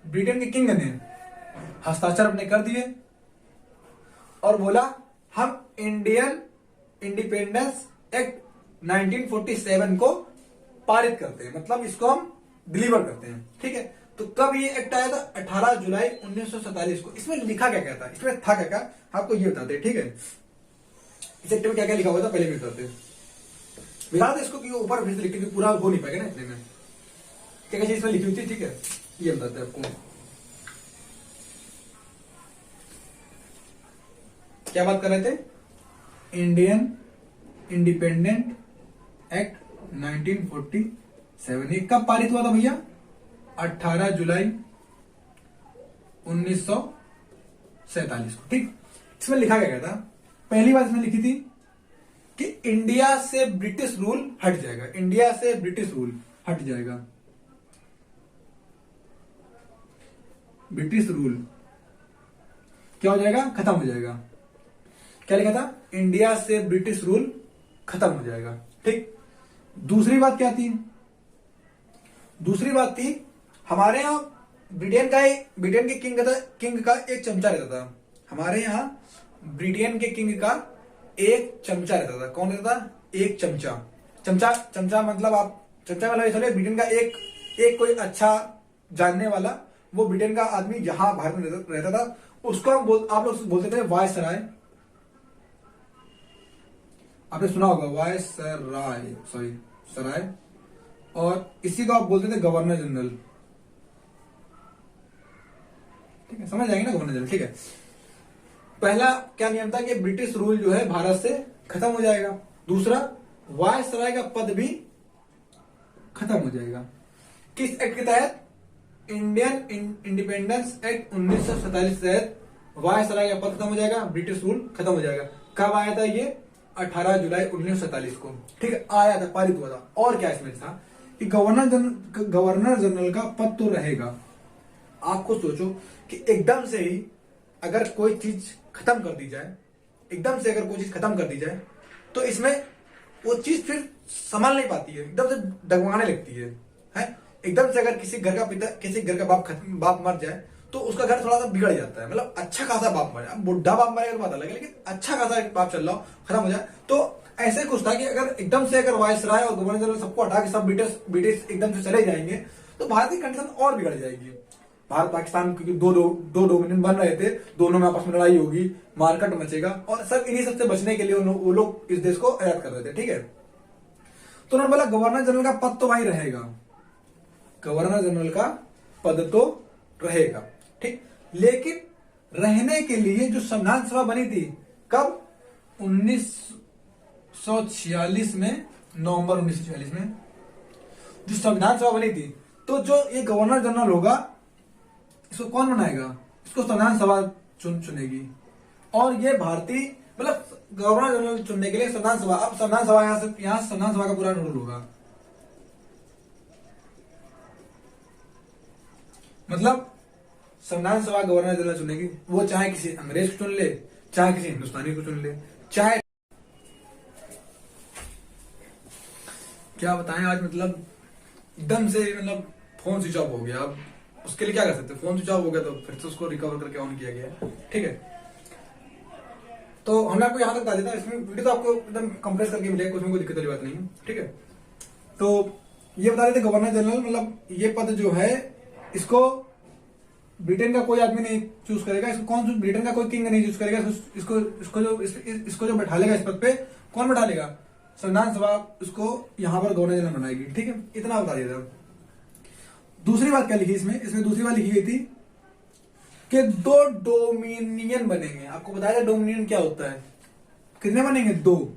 ब्रिटेन के किंग ने हस्ताक्षर अपने कर दिए और बोला हम इंडियन इंडिपेंडेंस एक्ट 1947 को पारित करते हैं, मतलब इसको हम डिलीवर करते हैं, ठीक है। तो कब ये एक्ट आया था, 18 जुलाई 1947 को। इसमें लिखा क्या क्या था, इसमें था क्या क्या, आपको ये बताते हैं, ठीक है। इस एक्ट में क्या क्या लिखा हुआ था पहले भी बताते हैं, बताते इसको कि ऊपर फिर से लिख के पूरा हो नहीं पाएगा ना इतने में, क्या क्या चीज इसमें लिखी हुई थी, ठीक है, ये बताते हैं आपको। क्या बात कर रहे थे, इंडियन इंडिपेंडेंट एक्ट 1947, ये कब पारित हुआ था भैया, 18 जुलाई 1947 को, ठीक। इसमें लिखा क्या था, पहली बात इसमें लिखी थी कि इंडिया से ब्रिटिश रूल हट जाएगा, इंडिया से ब्रिटिश रूल हट जाएगा, ब्रिटिश रूल क्या हो जाएगा, खत्म हो जाएगा। क्या लिखा था, इंडिया से ब्रिटिश रूल खत्म हो जाएगा, ठीक। दूसरी बात क्या थी, दूसरी बात थी हमारे यहां ब्रिटेन के किंग का एक चमचा रहता था, हमारे यहां ब्रिटेन के किंग का एक चमचा रहता था। कौन रहता था, एक चमचा मतलब आप चमचा वाला ये ब्रिटेन का एक कोई अच्छा जानने वाला, वो ब्रिटेन का आदमी जहां भारत में रहता था, उसको हम आप लोग बोलते थे वायसराय। आपने सुना होगा वायसराय, सराय, और इसी को आप बोलते थे गवर्नर जनरल, ठीक है, समझ जाएंगे ना गवर्नर जनरल, ठीक है। पहला क्या नियम था कि ब्रिटिश रूल जो है भारत से खत्म हो जाएगा, दूसरा वायसराय का पद भी खत्म हो जाएगा। किस एक्ट के तहत, इंडियन इंडिपेंडेंस एक्ट 1947 के तहत वायसराय का पद खत्म हो जाएगा, ब्रिटिश रूल खत्म हो जाएगा। कब आया था ये, 18 जुलाई 1947 को, ठीक है, आया था, पारित हुआ था। और क्या इसमें था कि गवर्नर जनरल का पद तो रहेगा। आपको सोचो कि एकदम से ही अगर कोई चीज खत्म कर दी जाए, एकदम से अगर कोई चीज खत्म कर दी जाए, तो इसमें वो चीज फिर संभाल नहीं पाती है, एकदम से डगमगाने लगती है। एकदम से अगर किसी घर का बाप मर जाए तो उसका घर थोड़ा सा बिगड़ जाता है, मतलब अच्छा खासा बाप मर जाए, बुढ़ा बाप मरेगा तो बात अलग है, लेकिन अच्छा खासा बाप चल रहा हो, खत्म हो जाए, तो ऐसे कुछ था कि अगर एकदम से अगर वायसराय और गवर्नर जनरल सबको हटा के सब ब्रिटिश एकदम से चले जाएंगे तो भारत की कंडीशन और बिगड़ जाएगी। भारत पाकिस्तान क्योंकि दो डोमिनियन बन रहे थे, दोनों में आपस में लड़ाई होगी, मारकाट मचेगा, और सब इन्हीं सबसे बचने के लिए वो लोग इस देश को आजाद कर रहे थे, ठीक है। तो उन्होंने बोला गवर्नर जनरल का पद तो भाई रहेगा, गवर्नर जनरल का पद तो रहेगा, ठीक, लेकिन रहने के लिए जो संविधान सभा बनी थी, कब, 1946 में, नवंबर 1946 में जो संविधान सभा बनी थी, तो जो ये गवर्नर जनरल होगा इसको कौन बनाएगा, इसको संविधान सभा चुनेगी, और ये भारतीय मतलब गवर्नर जनरल चुनने के लिए संविधान सभा, अब संविधान सभा यहाँ संविधान सभा का पूरा रूल होगा, मतलब संविधान सभा गवर्नर जनरल चुनेगी, वो चाहे किसी अंग्रेज को चुन ले, चाहे किसी हिंदुस्तानी को चुन ले, चाहे क्या बताएं आज, मतलब एकदम से मतलब फोन स्विच ऑफ हो गया। अब उसके लिए क्या कर सकते हैं, फोन स्विच ऑफ हो गया तो फिर से उसको रिकवर करके ऑन किया गया, ठीक है। तो हमने आपको यहां तक बता दिया था, इसमें वीडियो तो आपको एकदम कंप्रेस करके मिलेगा, कुछ में कोई दिक्कत वाली बात नहीं है, ठीक है। तो ये बता देते गवर्नर जनरल, मतलब ये पद जो है इसको ब्रिटेन का कोई आदमी नहीं चूज करेगा, इसको कौन, ब्रिटेन का कोई किंग नहीं चूज करेगा, इसको जो बैठा लेगा इस पद पे, कौन बैठा लेगा, संविधान सभा उसको यहां पर गवर्नर जनरल बनाएगी, ठीक है, इतना बता दिया था। दूसरी बात क्या लिखी इसमें दूसरी बात लिखी गई थी कि 2 डोमिनियन बनेंगे। आपको बताया डोमिनियन क्या होता है, कितने बनेंगे, 2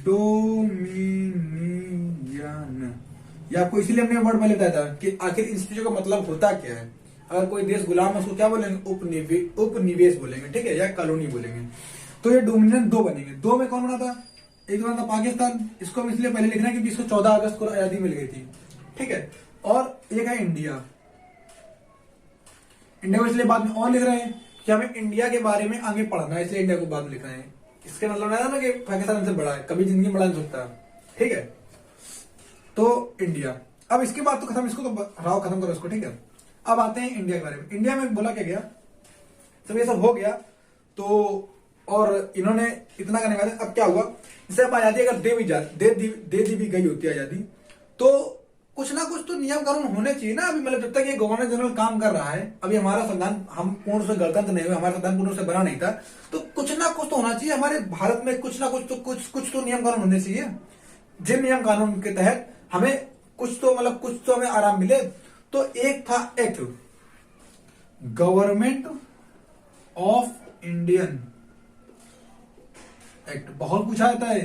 डोमिनियन। ये आपको इसीलिए हमने वर्ड पहले बताया था कि आखिर इन चीजों का मतलब होता क्या है। अगर कोई देश गुलाम है उसको क्या बोलेंगे, उपनिवेश बोलेंगे, ठीक है, या कॉलोनी बोलेंगे। तो ये डोमिनियन 2 बनेंगे। 2 में कौन बना था, एक तो था पाकिस्तान, इसको हम इसलिए पहले लिख रहे हैं क्योंकि इसको 14 अगस्त को आजादी मिल गई थी, ठीक है। और एक है इंडिया, इंडिया को इसलिए बाद में और लिख रहे हैं कि हमें इंडिया के बारे में आगे पढ़ना है, इसलिए इंडिया को बाद में लिख रहे हैं। इसके मतलब है ना कि पाकिस्तान हमसे बड़ा है, कभी जिंदगी में बड़ा नहीं सकता, ठीक है। तो इंडिया, अब इसके बाद तो खत्म, इसको तो हटाओ, खत्म करो इसको, ठीक है। अब आते हैं इंडिया के बारे में। इंडिया में बोला क्या गया, जब ये सब हो गया तो और इन्होंने इतना करने वाले, अब क्या हुआ, जैसे अब आजादी अगर दे दी भी गई होती है आजादी, तो कुछ ना कुछ तो नियम कानून होने चाहिए ना। अभी मतलब जब तक ये गवर्नर जनरल काम कर रहा है, अभी हमारा संविधान, हम पूर्ण से गणतंत्र नहीं हुए, हमारा संविधान पूर्ण से बना नहीं था, तो कुछ ना कुछ तो होना चाहिए हमारे भारत में, कुछ ना कुछ तो नियम कानून होने चाहिए, जिन नियम कानून के तहत हमें कुछ तो हमें आराम मिले। तो एक था act, government of Indian act, बहुत पूछा जाता है,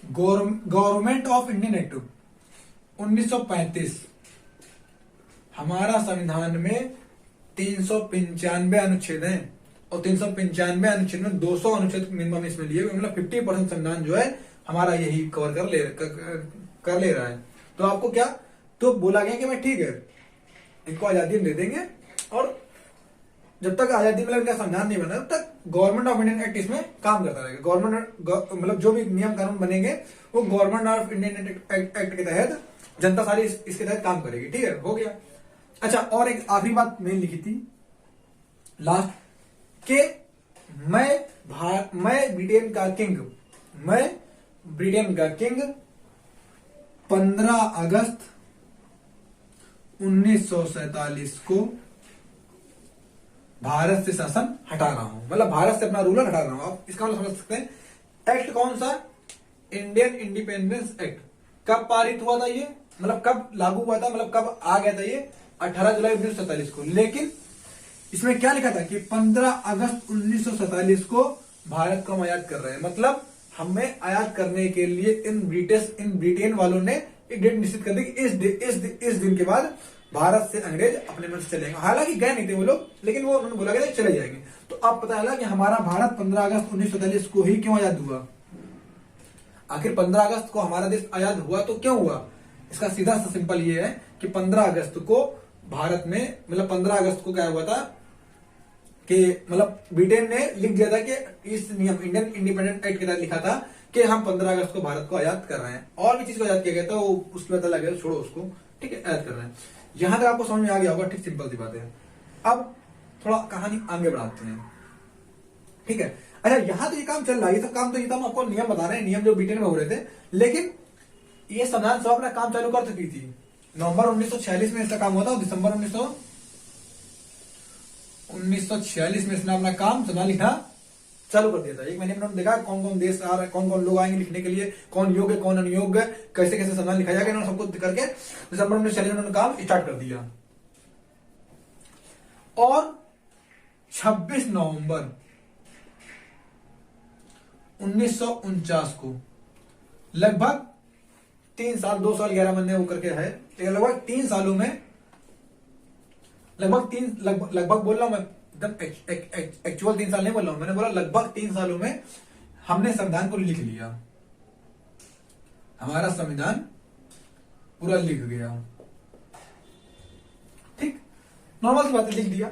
गवर्नमेंट ऑफ इंडियन एक्ट 1935। हमारा संविधान में 395 अनुच्छेद हैं और 395 अनुच्छेद में 200 अनुच्छेद मिनिमम इसमें लिए, मतलब 50% संविधान जो है हमारा यही कवर कर ले रहा है। तो आपको क्या, तो बोला गया कि मैं ठीक है इनको आजादी दे देंगे, और जब तक आजादी मतलब इनका संविधान नहीं बना तब तक गवर्नमेंट ऑफ इंडियन एक्ट इसमें काम करता रहेगा। गवर्नमेंट मतलब जो भी नियम कानून बनेंगे वो गवर्नमेंट ऑफ इंडियन एक्ट के तहत जनता सारी इसके तहत काम करेगी, ठीक है, हो गया। अच्छा, और एक आखिरी बात मैंने लिखी थी लास्ट के, मैं ब्रिटेन का किंग, मैं ब्रिटेन का किंग 15 अगस्त 1947 को भारत से शासन हटा रहा हूं, मतलब भारत से अपना रूलर हटा रहा हूं। आप इसका मतलब समझ सकते हैं। एक्ट कौन सा, इंडियन इंडिपेंडेंस एक्ट। कब पारित हुआ था ये, मतलब कब लागू हुआ था, मतलब कब आ गया था ये, 18 जुलाई 1947 को। लेकिन इसमें क्या लिखा था कि 15 अगस्त 1947 को भारत को हम आजाद कर रहे हैं, मतलब हमें आजाद करने के लिए इन ब्रिटेन वालों ने एक डेट निश्चित कर दी कि इस दिन के बाद भारत से अंग्रेज अपने मन से चले जाएंगे। हालांकि गए नहीं थे वो लोग, लेकिन वो उन्होंने बोला गया चले जाएंगे। तो अब पता चला कि हमारा भारत 15 अगस्त 1947 को ही क्यों आजाद हुआ। आखिर 15 अगस्त को हमारा देश आजाद हुआ तो क्यों हुआ, इसका सीधा सा सिंपल ये है कि 15 अगस्त को भारत में, मतलब 15 अगस्त को क्या हुआ था कि मतलब ब्रिटेन ने लिख दिया था कि इस नियम इंडियन इंडिपेंडेंट एक्ट के तहत लिखा था कि हम 15 अगस्त को भारत को आजाद कर रहे हैं। और भी चीज को आजाद किया गया था, वो उसकी बात अलग है, छोड़ो उसको, ठीक है, आजाद कर रहे हैं। यहां तक आपको समझ में आ गया होगा, ठीक, सिंपल सी बात है। अब थोड़ा कहानी आगे बढ़ाते हैं, ठीक है। अच्छा, यहां तो ये काम चल रहा है, ये सब काम तो ये तो हम आपको नियम बता रहे हैं, नियम जो ब्रिटेन में हो रहे थे, लेकिन ये संविधान सभा अपना काम चालू कर चुकी थी। नवंबर 1946 में इसका काम हुआ था, और दिसंबर 1946 में इसने अपना काम संविधान लिखना चालू कर दिया था। एक महीने में उन्होंने देखा कौन कौन देश आ रहे, कौन कौन लोग आएंगे लिखने के लिए, कौन योग्य कौन अनियोग्य, कैसे कैसे संविधान लिखा जाएगा, इन्होंने सबको करके दिसंबर 1946 में उन्होंने काम स्टार्ट कर दिया। और 26 नवंबर 1949 को, लगभग 3 साल 2 साल 11 महीने वो करके है, लेकिन लगभग 3 सालों में, लगभग बोल रहा हूं मैं, एकदम एक्चुअल 3 साल नहीं बोल रहा हूं, मैंने बोला लगभग 3 सालों में हमने संविधान को लिख लिया, हमारा संविधान पूरा लिख गया, ठीक, नॉर्मल सी बात है, लिख दिया।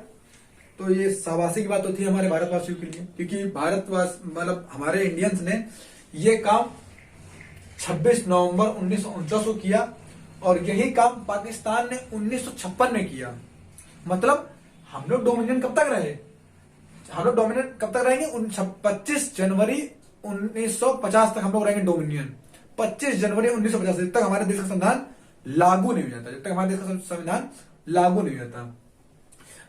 तो ये शाबाशी की बात तो थी हमारे भारतवासियों के लिए, क्योंकि भारतवास मतलब हमारे इंडियंस ने ये काम 26 नवंबर 1949 को किया, और यही काम पाकिस्तान ने 1956 में किया। मतलब हम लोग डोमिनियन कब तक रहे, हम लोग डोमिनियन कब तक रहेंगे, 25 जनवरी 1950 तक हम लोग रहेंगे डोमिनियन। 25 जनवरी 1950 जब तक हमारे देश का संविधान लागू नहीं हो जाता, जब तक हमारे देश का संविधान लागू नहीं हो जाता।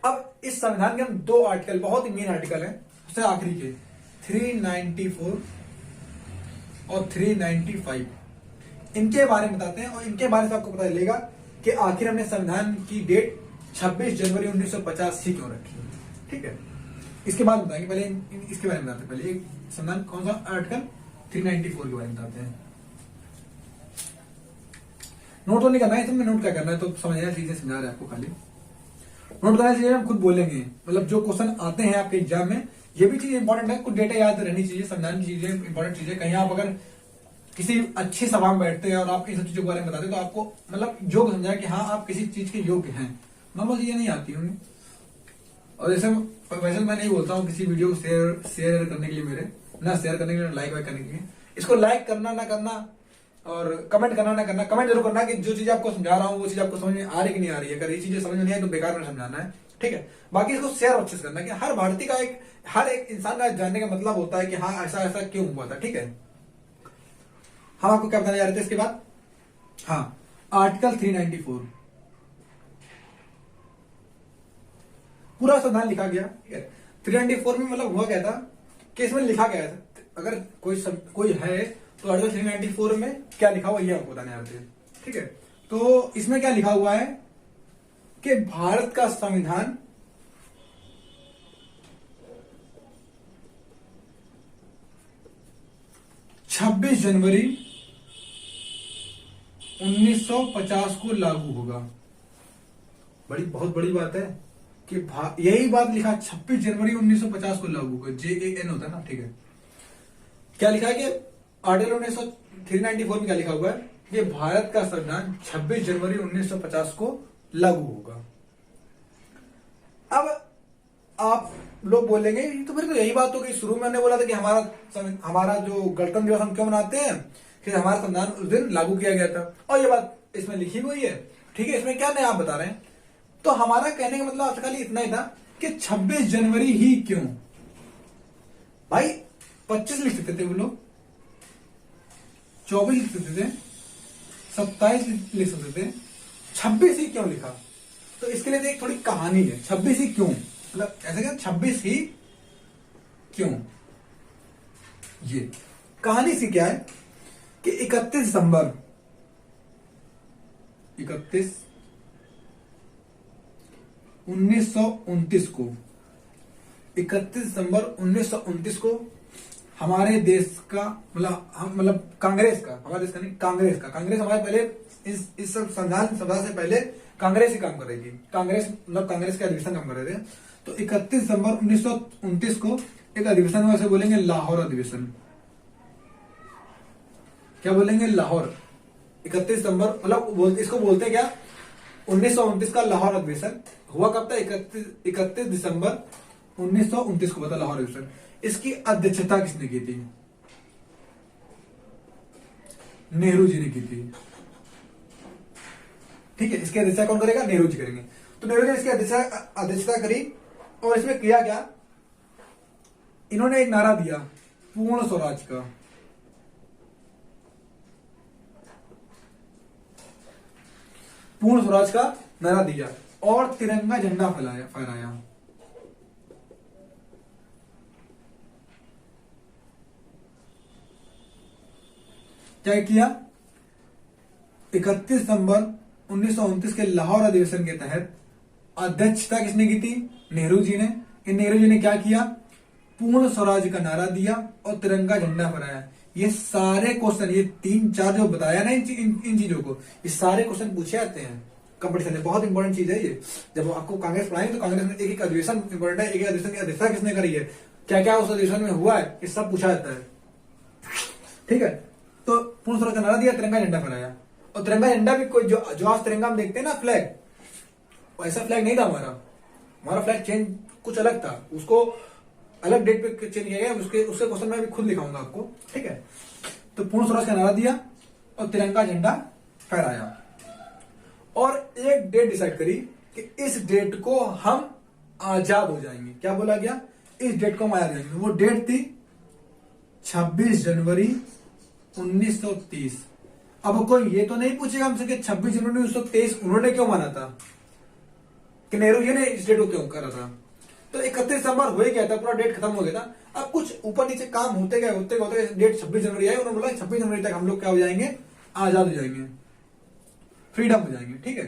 अब इस संविधान के हम 2 आर्टिकल, बहुत ही मेन आर्टिकल है, सबसे आखिरी के 394 और 395, इनके बारे में बताते हैं, और इनके बारे से आपको पता चलेगा कि आखिर हमने संविधान की डेट 26 जनवरी 1950 ही क्यों रखी, ठीक है। इसके बाद बताएंगे, पहले इसके बारे में बताते हैं। पहले एक संविधान कौन सा आर्टिकल 394 के बारे में बताते हैं। नोट तो नहीं करना है, इसमें नोट क्या करना है, तो समझना चीजें समझा रहे हैं आपको, खाली नोट करना चाहिए, हम खुद बोलेंगे, मतलब जो क्वेश्चन आते हैं आपके एग्जाम में ये भी चीज इंपॉर्टेंट है, कुछ डेटा याद रहनी चाहिए, समझानी चीजें इंपॉर्टेंट चीजें। कहीं आप अगर किसी अच्छी सभा में बैठते हैं और आप इन सब चीजों के बारे में बताते हैं तो आपको मतलब योग्य समझा कि हाँ आप किसी चीज के योग्य हैं। नॉर्मल चीजें नहीं आती होंगी। और जैसे वैसे मैं नहीं बोलता हूँ किसी वीडियो को शेयर करने के लिए, मेरे ना शेयर करने के लिए, लाइक वाइक करने के लिए। इसको लाइक करना ना करना और कमेंट करना ना करना, कमेंट जरूर करना कि जो चीज आपको समझा रहा हूँ वो चीज आपको समझ में आ रही कि नहीं आ रही है। अगर ये चीजें समझ में नहीं आई तो बेकार में समझाना है, ठीक है। बाकी इसको शेयर अच्छे से करना कि हर भारतीय का हर एक इंसान का जानने का मतलब होता है कि हाँ ऐसा ऐसा क्यों हुआ था, ठीक है। हम आपको क्या बताने जा रहे थे इसके बाद, हाँ आर्टिकल 394 पूरा संविधान लिखा गया, ठीक है। 394 में मतलब हुआ क्या था कि इसमें लिखा गया था, अगर कोई है तो आर्टिकल 394 में क्या लिखा हुआ ये आपको बताने आते हैं, ठीक है। तो इसमें क्या लिखा हुआ है कि भारत का संविधान छब्बीस जनवरी 1950 को लागू होगा। बहुत बड़ी बात है कि यही बात लिखा 26 जनवरी 1950 को लागू होगा, JAN होता है ना, ठीक है। क्या लिखा है कि आर्टिकल 394 में क्या लिखा हुआ है कि भारत का संविधान 26 जनवरी 1950 को लागू होगा। अब आप लोग बोलेंगे तो फिर तो यही बात होगी, शुरू में मैंने बोला था कि हमारा जो गणतंत्र दिवस हम क्यों मनाते हैं, फिर हमारा संविधान उस दिन लागू किया गया था और ये बात इसमें लिखी हुई है, ठीक है। इसमें क्या नया आप बता रहे हैं, तो हमारा कहने का मतलब आपसे खाली इतना ही था कि 26 जनवरी ही क्यों। भाई 25 लिख सकते थे वो लोग, 24 लिख सकते थे, 27 लिख सकते थे, 26 ही क्यों लिखा। तो इसके लिए एक थोड़ी कहानी है, 26 ही क्यों, मतलब ऐसा क्या 26 ही क्यों। ये कहानी सी क्या है कि 31 दिसंबर 1929 को 31 दिसंबर 1929 को हमारे देश का मतलब कांग्रेस का, हमारे देश का नहीं, कांग्रेस हमारे पहले इस संविधान सभा से पहले कांग्रेस ही काम कर रही थी। कांग्रेस के अधिवेशन काम कर रहे थे। तो 31 दिसंबर 1929 को एक अधिवेशन में, बोलेंगे लाहौर अधिवेशन। क्या बोलेंगे, लाहौर। 31 दिसंबर मतलब इसको बोलते हैं क्या, 1929 का लाहौर अधिवेशन हुआ कब था, 31 दिसंबर 1929 को बता लाहौर अधिवेशन। इसकी अध्यक्षता किसने की थी, नेहरू जी ने की थी, ठीक है। इसकी अध्यक्षता कौन करेगा, नेहरू जी करेंगे। तो नेहरू जी ने इसकी अध्यक्षता करी और इसमें किया क्या, इन्होंने एक नारा दिया पूर्ण स्वराज का। पूर्ण स्वराज का नारा दिया और तिरंगा झंडा फहराया। क्या किया, 31 दिसंबर 1929 के लाहौर अधिवेशन के तहत अध्यक्षता किसने की थी, नेहरू जी ने। नेहरू जी ने क्या किया, पूर्ण स्वराज का नारा दिया और तिरंगा झंडा फहराया। ये सारे क्वेश्चन, ये 3-4 जो बताया ना इन चीजों को, ये सारे क्वेश्चन पूछे जाते हैं कंपटीशन में। बहुत इंपॉर्टेंट चीज है ये। जब आपको कांग्रेस पढ़ाएंगे तो कांग्रेस में एक अधिवेशन इंपॉर्टेंट है, एक अधिवेशन की अध्यक्षता किसने करी है, क्या क्या उस अधिवेशन में हुआ है, ये सब पूछा जाता है, ठीक है। तो पूर्ण स्वराज का नारा दिया, तिरंगा झंडा फहराया। और तिरंगा झंडा भी कोई जो आज तिरंगा हम देखते हैं ना फ्लैग, ऐसा फ्लैग नहीं था हमारा फ्लैग चेंज कुछ अलग था, उसको अलग डेट पे चेंज किया गया। उसके क्वेश्चन मैं भी खुद लिखाऊंगा आपको, ठीक है। तो पूर्ण स्वराज का नारा दिया और तिरंगा झंडा फहराया और एक डेट डिसाइड करी कि इस डेट को हम आजाद हो जाएंगे। क्या बोला गया, इस डेट को हम आजाद हो जाएंगे। वो डेट थी 26 जनवरी 1930। अब कोई ये तो नहीं पूछेगा हमसे कि 26 जनवरी 1923 उन्होंने क्यों माना था, कि नेहरू जी ने इस डेट को क्यों करा था। तो 31 दिसंबर हो ही गया था, पूरा डेट खत्म हो गया था। अब कुछ ऊपर नीचे काम होते गए डेट 26 जनवरी आई, उन्होंने बोला 26 जनवरी तक हम लोग क्या हो जाएंगे, आजाद हो जाएंगे, फ्रीडम हो जाएंगे, ठीक है।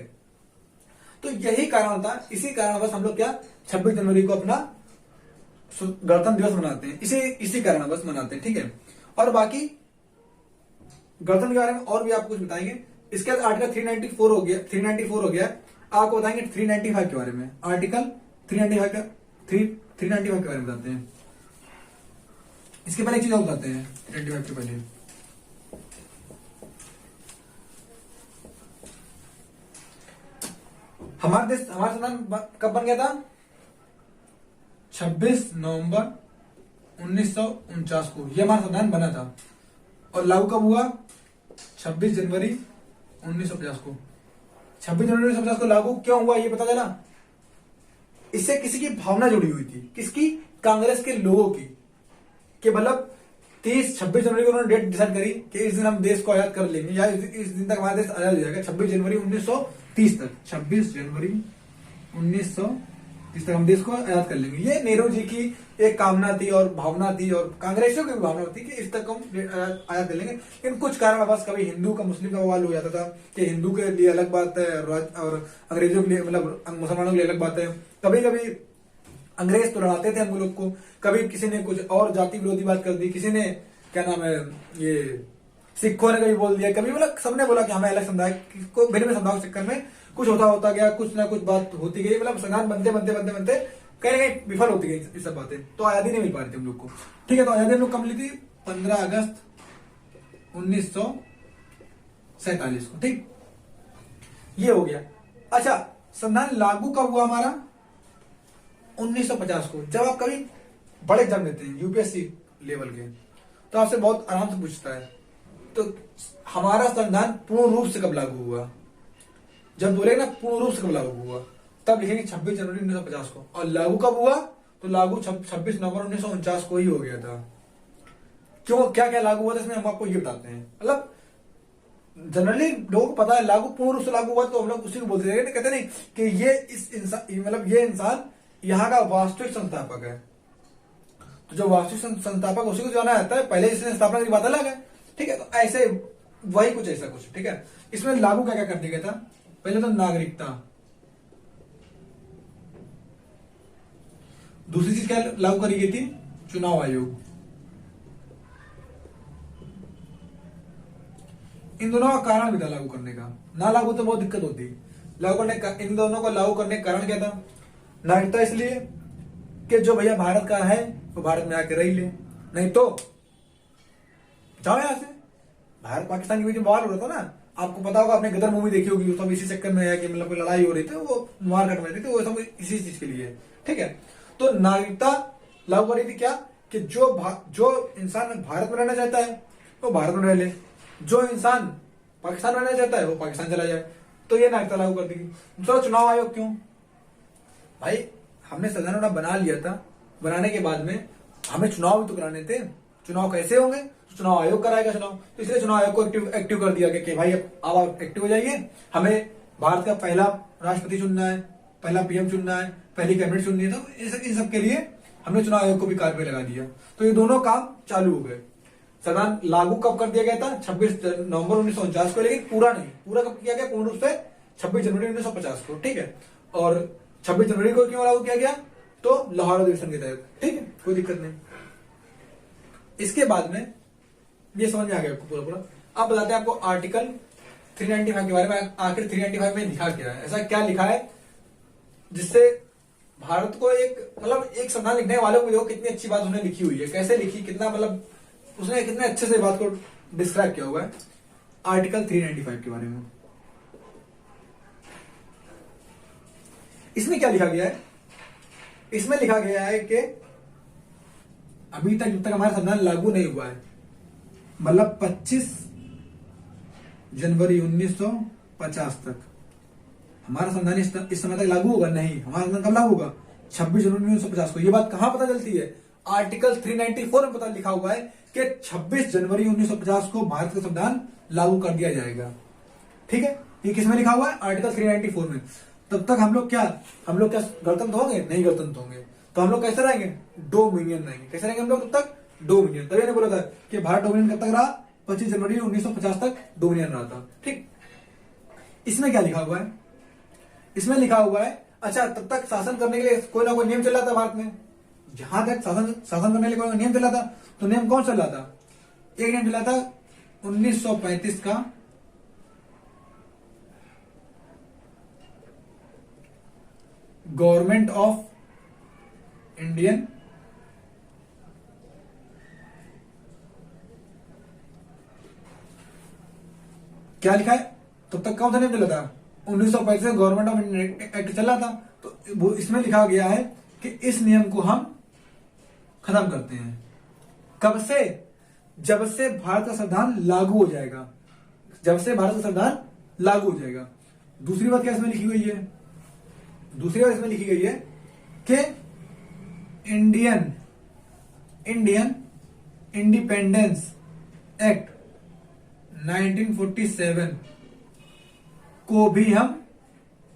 तो यही कारण था, इसी कारणवश हम लोग क्या 26 जनवरी को अपना गणतंत्र दिवस मनाते हैं, इसी कारणवश मनाते हैं, ठीक है। और बाकी गणतंत्र के बारे में और भी आपको कुछ बताएंगे। इसके बाद आर्टिकल 394 हो गया। आपको बताएंगे 395 के बारे में, आर्टिकल 395 के बारे में बताते हैं। इसके पहले एक चीज और बताते हैं 395 के पहले। हमारा देश, हमारा संविधान कब बन गया था? 26 नवंबर 1949 को ये हमारा संविधान बना था। और लागू कब हुआ? 26 जनवरी 1950 को। 26 जनवरी 1950 को लागू क्यों हुआ ये पता चला? इससे किसी की भावना जुड़ी हुई थी। किसकी? कांग्रेस के लोगों की। कि मतलब 26 जनवरी को उन्होंने डेट डिसाइड करी कि इस दिन हम देश को आजाद कर लेंगे, या इस दिन तक हमारा देश आजाद हो जाएगा, 26 जनवरी 1930 तक। 26 जनवरी 1930 तक हम देश को आजाद कर लेंगे। ये नेहरू जी की एक कामना थी और भावना थी, और कांग्रेसियों की भी भावना थी कि इस तक हम आजाद कर लेंगे। लेकिन कुछ कारणवश कभी हिंदू का मुस्लिम का बवाल हो जाता था कि हिंदू के लिए अलग बात है और अंग्रेजों के लिए, मतलब मुसलमानों के लिए अलग बात है। कभी कभी अंग्रेज तो लड़ाते थे हम लोग को, कभी किसी ने कुछ और जाति विरोधी बात कर दी, किसी ने क्या नाम है ये सिखों ने कभी बोल दिया, कभी मतलब सबने बोला कि हमें अलग समुदाय को, भिन्न समुदाय के चक्कर में कुछ होता गया, कुछ ना कुछ बात होती गई, मतलब संविधान बनते कहीं ना कहीं विफल होती गई ये सब बातें। तो आजादी नहीं मिल पा रही थी हम लोग को। ठीक है, तो आजादी हम लोग कब मिली थी? 15 अगस्त 1947 को। ठीक, ये हो गया। अच्छा, संविधान लागू कब हुआ हमारा? 1950 को। जब आप कभी बड़े एग्जाम देते हैं यूपीएससी लेवल के, तो आपसे बहुत आराम से पूछता है तो हमारा संविधान पूर्ण रूप से कब लागू हुआ? जब बोले ना पूर्ण रूप से कब लागू हुआ, तब लिखेंगे 26 जनवरी 1950 को। और लागू कब हुआ? तो लागू 26 नवंबर 1949 को ही हो गया था। क्यों, क्या क्या लागू हुआ था इसमें हम आपको ये बताते हैं। मतलब जनरली लोगों को पता है लागू पूर्ण रूप से लागू हुआ, तो हम लोग उसी को बोलते हैं, कहते नहीं कि ये इस इंसान, मतलब ये इंसान यहाँ का वास्तविक संस्थापक है। तो जो वास्तविक संस्थापक उसी को जाना जाता है, पहले इसने स्थापना की बात अलग है। ठीक है, तो ऐसे वही कुछ ऐसा कुछ। ठीक है, इसमें लागू क्या क्या कर दिया गया था? पहले तो नागरिकता, दूसरी चीज क्या लागू करी गई थी? चुनाव आयोग। इन दोनों का कारण भी था लागू करने का, ना लागू तो बहुत दिक्कत होती। लागू करने का, इन दोनों को लागू करने का कारण क्या था? नागरिकता इसलिए कि जो भैया भारत का है वो भारत में आके रह ले, नहीं तो जाओ यहां से। भारत पाकिस्तान के बीच में बवाल हो रहा था ना, आपको पता होगा, आपने गदर मूवी देखी होगी, सब इसी चक्कर में है कि मतलब कोई लड़ाई हो रही थी, वो मार कट में रही थी, वो सब इसी चीज के लिए। ठीक है, तो नागरिकता लागू कर रही थी क्या? कि जो इंसान भारत में रहना चाहता है वो भारत में रह ले, जो इंसान पाकिस्तान में रहना चाहता है वो पाकिस्तान चला जाए। तो ये नागरिकता लागू कर देगी। दूसरा, चुनाव आयोग क्यों? भाई हमने संविधान बना लिया था, बनाने के बाद में हमें चुनाव भी तो कराने थे। चुनाव कैसे होंगे? तो चुनाव आयोग कराएगा चुनाव, तो इसलिए चुनाव आयोग को एक्टिव कर दिया कि भाई अब आप एक्टिव हो जाइए, हमें भारत का पहला राष्ट्रपति चुनना है, पहला पीएम चुनना है, पहली कैबिनेट चुननी है। तो इन सब के लिए हमने चुनाव आयोग को भी कार्य पे लगा दिया। तो ये दोनों काम चालू हो गए। संविधान लागू कब कर दिया गया था? 26 नवंबर 1949 को, लेकिन पूरा नहीं। पूरा कब किया गया? पूर्ण रूप से 26 जनवरी 1950 को। ठीक है, और 26 जनवरी को क्यों लागू किया गया? तो लाहौर अधिवेशन के तहत। ठीक है, कोई दिक्कत नहीं। इसके बाद में ये समझ में आ गया आपको पूरा। अब बताते हैं आपको आर्टिकल 395 के बारे में। आखिर 395 में लिखा क्या है? ऐसा क्या लिखा है जिससे भारत को एक, मतलब एक संविधान लिखने वालों को देखो कितनी अच्छी बात उसने लिखी हुई है, कैसे लिखी, कितना मतलब उसने कितने अच्छे से बात को डिस्क्राइब किया हुआ है आर्टिकल 395 के बारे में। इसमें क्या लिखा गया है? इसमें लिखा गया है कि अभी तक जब तक हमारा संविधान लागू नहीं हुआ है, मतलब 25 जनवरी 1950 तक हमारा संविधान इस समय तक लागू होगा नहीं। हमारा संविधान कब लागू होगा? 26 जनवरी 1950 को। ये बात कहां पता चलती है? आर्टिकल 394 में पता लिखा हुआ है कि 26 जनवरी 1950 को भारत का संविधान लागू कर दिया जाएगा। ठीक है, ये किसमें लिखा हुआ है? आर्टिकल 394 में। तब तक हम लोग क्या गणतंत्र होंगे? नहीं गणतंत्र होंगे। तो हम लोग कैसे रहेंगे? डोमिनियन रहेंगे। कैसे रहेंगे हम लोग तब तक? डोमिनियन। तभी ने बोला था कि भारत डोमिनियन कब तक रहा? 25 जनवरी 1950 तक डोमिनियन रहा था। ठीक, इसमें क्या लिखा हुआ है? इसमें लिखा हुआ है, अच्छा तब तक शासन करने के लिए कोई ना कोई नियम चल रहा था भारत में। जहां तक शासन करने के लिए कोई नियम चल रहा था, तो नियम कौन चल रहा था? एक नियम चला था 1935 का गवर्नमेंट ऑफ इंडियन क्या लिखा है, तब तक कौन सा नियम चला था, 1935 गवर्नमेंट ऑफ इंडिया एक्ट चला था, तो वो इसमें लिखा गया है कि इस नियम को हम खत्म करते हैं। कब से, जब से भारत का संविधान लागू हो जाएगा, जब से भारत का संविधान लागू हो जाएगा। दूसरी बात क्या इसमें लिखी हुई है, दूसरी बात इसमें लिखी गई है कि इंडियन इंडिपेंडेंस एक्ट 1947 को भी हम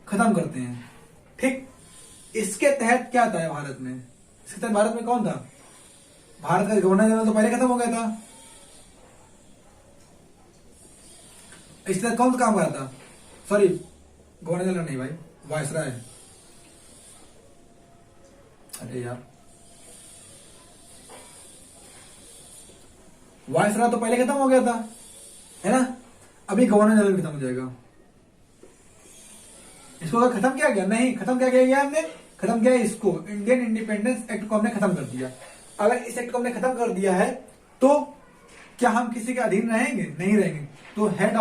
खत्म करते हैं। ठीक, इसके तहत क्या था भारत में, इसके तहत भारत में कौन था, भारत का गवर्नर जनरल तो पहले खत्म हो गया था, इसके तहत कौन सा काम कर रहा था, सॉरी गवर्नर जनरल नहीं भाई, वायसराय, अरे यार वायसराय तो पहले खत्म हो गया था, है ना, अभी गवर्नर जनरल खत्म हो जाएगा। इसको अगर खत्म किया गया, नहीं खत्म क्या किया हमने, खत्म किया इसको, इंडियन इंडिपेंडेंस एक्ट को हमने खत्म कर दिया। अगर इस एक्ट को हमने खत्म कर दिया है तो क्या हम किसी के अधीन रहेंगे, नहीं रहेंगे। तो हेड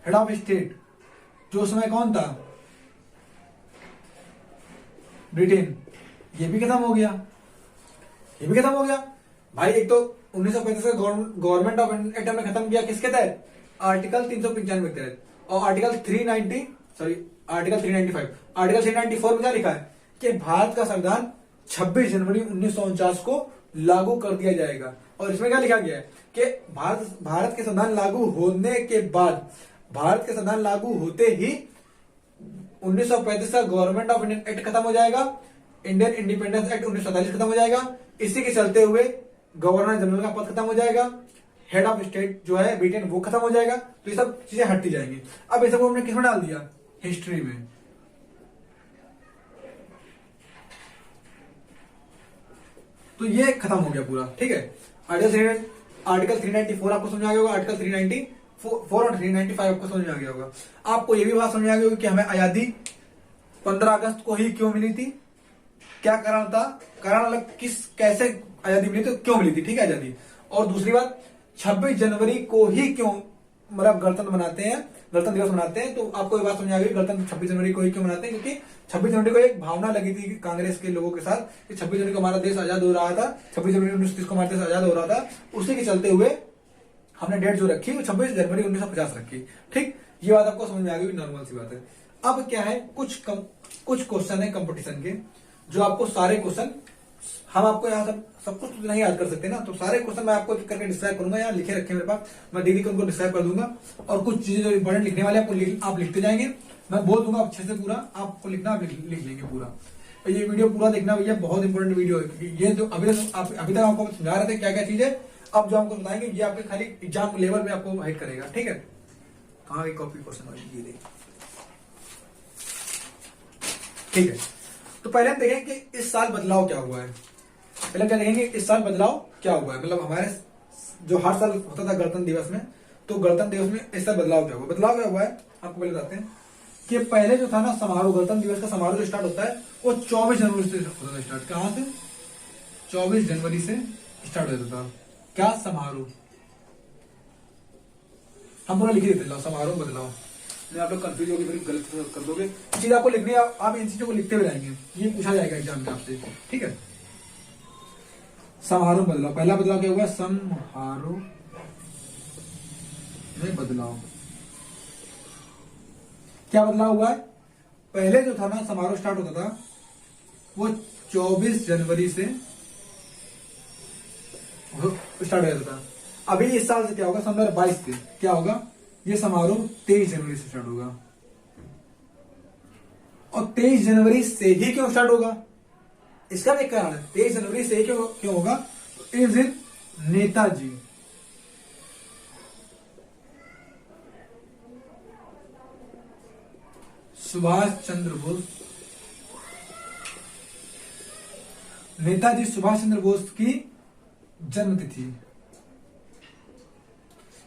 ऑफ स्टेट जो उस समय कौन था, ब्रिटेन, ये भी खत्म हो गया, ये भी खत्म हो गया भाई। एक तो 1935 का गवर्नमेंट ऑफ इंडिया एक्ट हमने खत्म किया, किसके तहत, आर्टिकल 395 के तहत, और आर्टिकल 395 आर्टिकल 394 में क्या लिखा है कि भारत का संविधान 26 जनवरी 1949 को लागू कर दिया जाएगा। और इसमें क्या लिखा गया है कि भारत के संविधान लागू होने के बाद, भारत के संविधान लागू होते ही 1935 का गवर्नमेंट ऑफ इंडिया एक्ट खत्म हो जाएगा, इंडियन इंडिपेंडेंस एक्ट 1947 खत्म हो जाएगा, इसी के चलते हुए गवर्नर जनरल का पद खत्म हो जाएगा, हेड ऑफ स्टेट जो है ब्रिटेन वो खत्म हो जाएगा। तो ये सब चीजें हटती जाएंगी। अब ये सब हमने किसमें डाल दिया, हिस्ट्री में। तो ये खत्म हो गया पूरा, ठीक है। आर्टिकल 394 आपको समझ आ गया होगा, आर्टिकल 394 और 395 आपको समझ में आ गया होगा। आपको ये भी बात समझ आ गई होगी कि हमें आजादी 15 अगस्त को ही क्यों मिली थी, क्या कारण था, कारण अलग किस कैसे आजादी मिली थी, क्यों मिली थी, ठीक है आजादी। और दूसरी बात 26 जनवरी को ही क्यों मतलब गणतंत्र मनाते हैं, गणतंत्र दिवस मनाते हैं। तो आपको ये बात समझ आ गई गणतंत्र 26 जनवरी को ही क्यों मनाते हैं, क्योंकि 26 जनवरी को एक भावना लगी थी कांग्रेस के लोगों के साथ कि 26 जनवरी को हमारा देश आजाद हो रहा था, 26 जनवरी 1930 को हमारा देश आजाद हो रहा था, उसी के चलते हुए हमने डेट जो रखी वो 26 जनवरी 1950 रखी। ठीक, ये बात आपको समझ में आ गई, नॉर्मल सी बात है। अब क्या है, कुछ क्वेश्चन है कंपटीशन के, जो आपको सारे क्वेश्चन हम आपको यहाँ सब कुछ नहीं याद कर सकते ना, तो सारे क्वेश्चन मैं आपको करके डिस्क्राइब करूंगा, यहाँ लिखे रखे मेरे पास, मैं दीदी को उनको डिस्क्राइब कर दूंगा। और कुछ चीजें जो इंपॉर्टेंट लिखने वाले आप लिखते जाएंगे, मैं बोल दूंगा अच्छे से, पूरा आपको लिखना, आप लिख लेंगे पूरा। तो ये वीडियो पूरा देखना भैया, बहुत इंपॉर्टेंट वीडियो है, क्योंकि ये जो अभी तक आपको समझा रहे थे क्या क्या चीज है, अब जो आपको बताएंगे ये आपके खाली एग्जाम लेवल में आपको हेल्प करेगा। ठीक है, कहाँ की कॉपी क्वेश्चन ये देखिए, ठीक है। तो पहले हम देखेंगे कि इस साल बदलाव क्या हुआ है, पहले क्या देखेंगे इस साल बदलाव क्या हुआ है, मतलब हमारे जो हर साल होता था गणतंत्र दिवस में, तो गणतंत्र दिवस में इस साल बदलाव क्या हुआ, बदलाव क्या हुआ है आपको पहले बताते हैं कि पहले जो था ना समारोह, गणतंत्र दिवस का समारोह जो स्टार्ट होता है वो 24 जनवरी से होता था स्टार्ट। कहां से, 24 जनवरी से स्टार्ट होता था क्या समारोह, हम पूरा लिख देते हैं समारोह बदलाव, नहीं आप लोग कंफ्यूज होगी फिर गलत कर दोगे। चीज आपको लिखनी है, आप इन चीजों को लिखते हुए रहेंगे, ये पूछा जाएगा एग्जाम में आपसे। ठीक है, समारोह बदलाव, पहला बदलाव क्या हुआ, समारोह में बदलाव। क्या बदलाव हुआ है, पहले जो था ना समारोह स्टार्ट होता था वो 24 जनवरी से स्टार्ट हो जाता था। अभी इस साल से क्या होगा, सन 2022 से क्या होगा, ये समारोह 23 जनवरी से स्टार्ट होगा। और 23 जनवरी से ही क्यों स्टार्ट होगा, इसका भी कारण है, 23 जनवरी से क्यों होगा, इस दिन नेताजी सुभाष चंद्र बोस, नेताजी सुभाष चंद्र बोस की जन्मतिथि,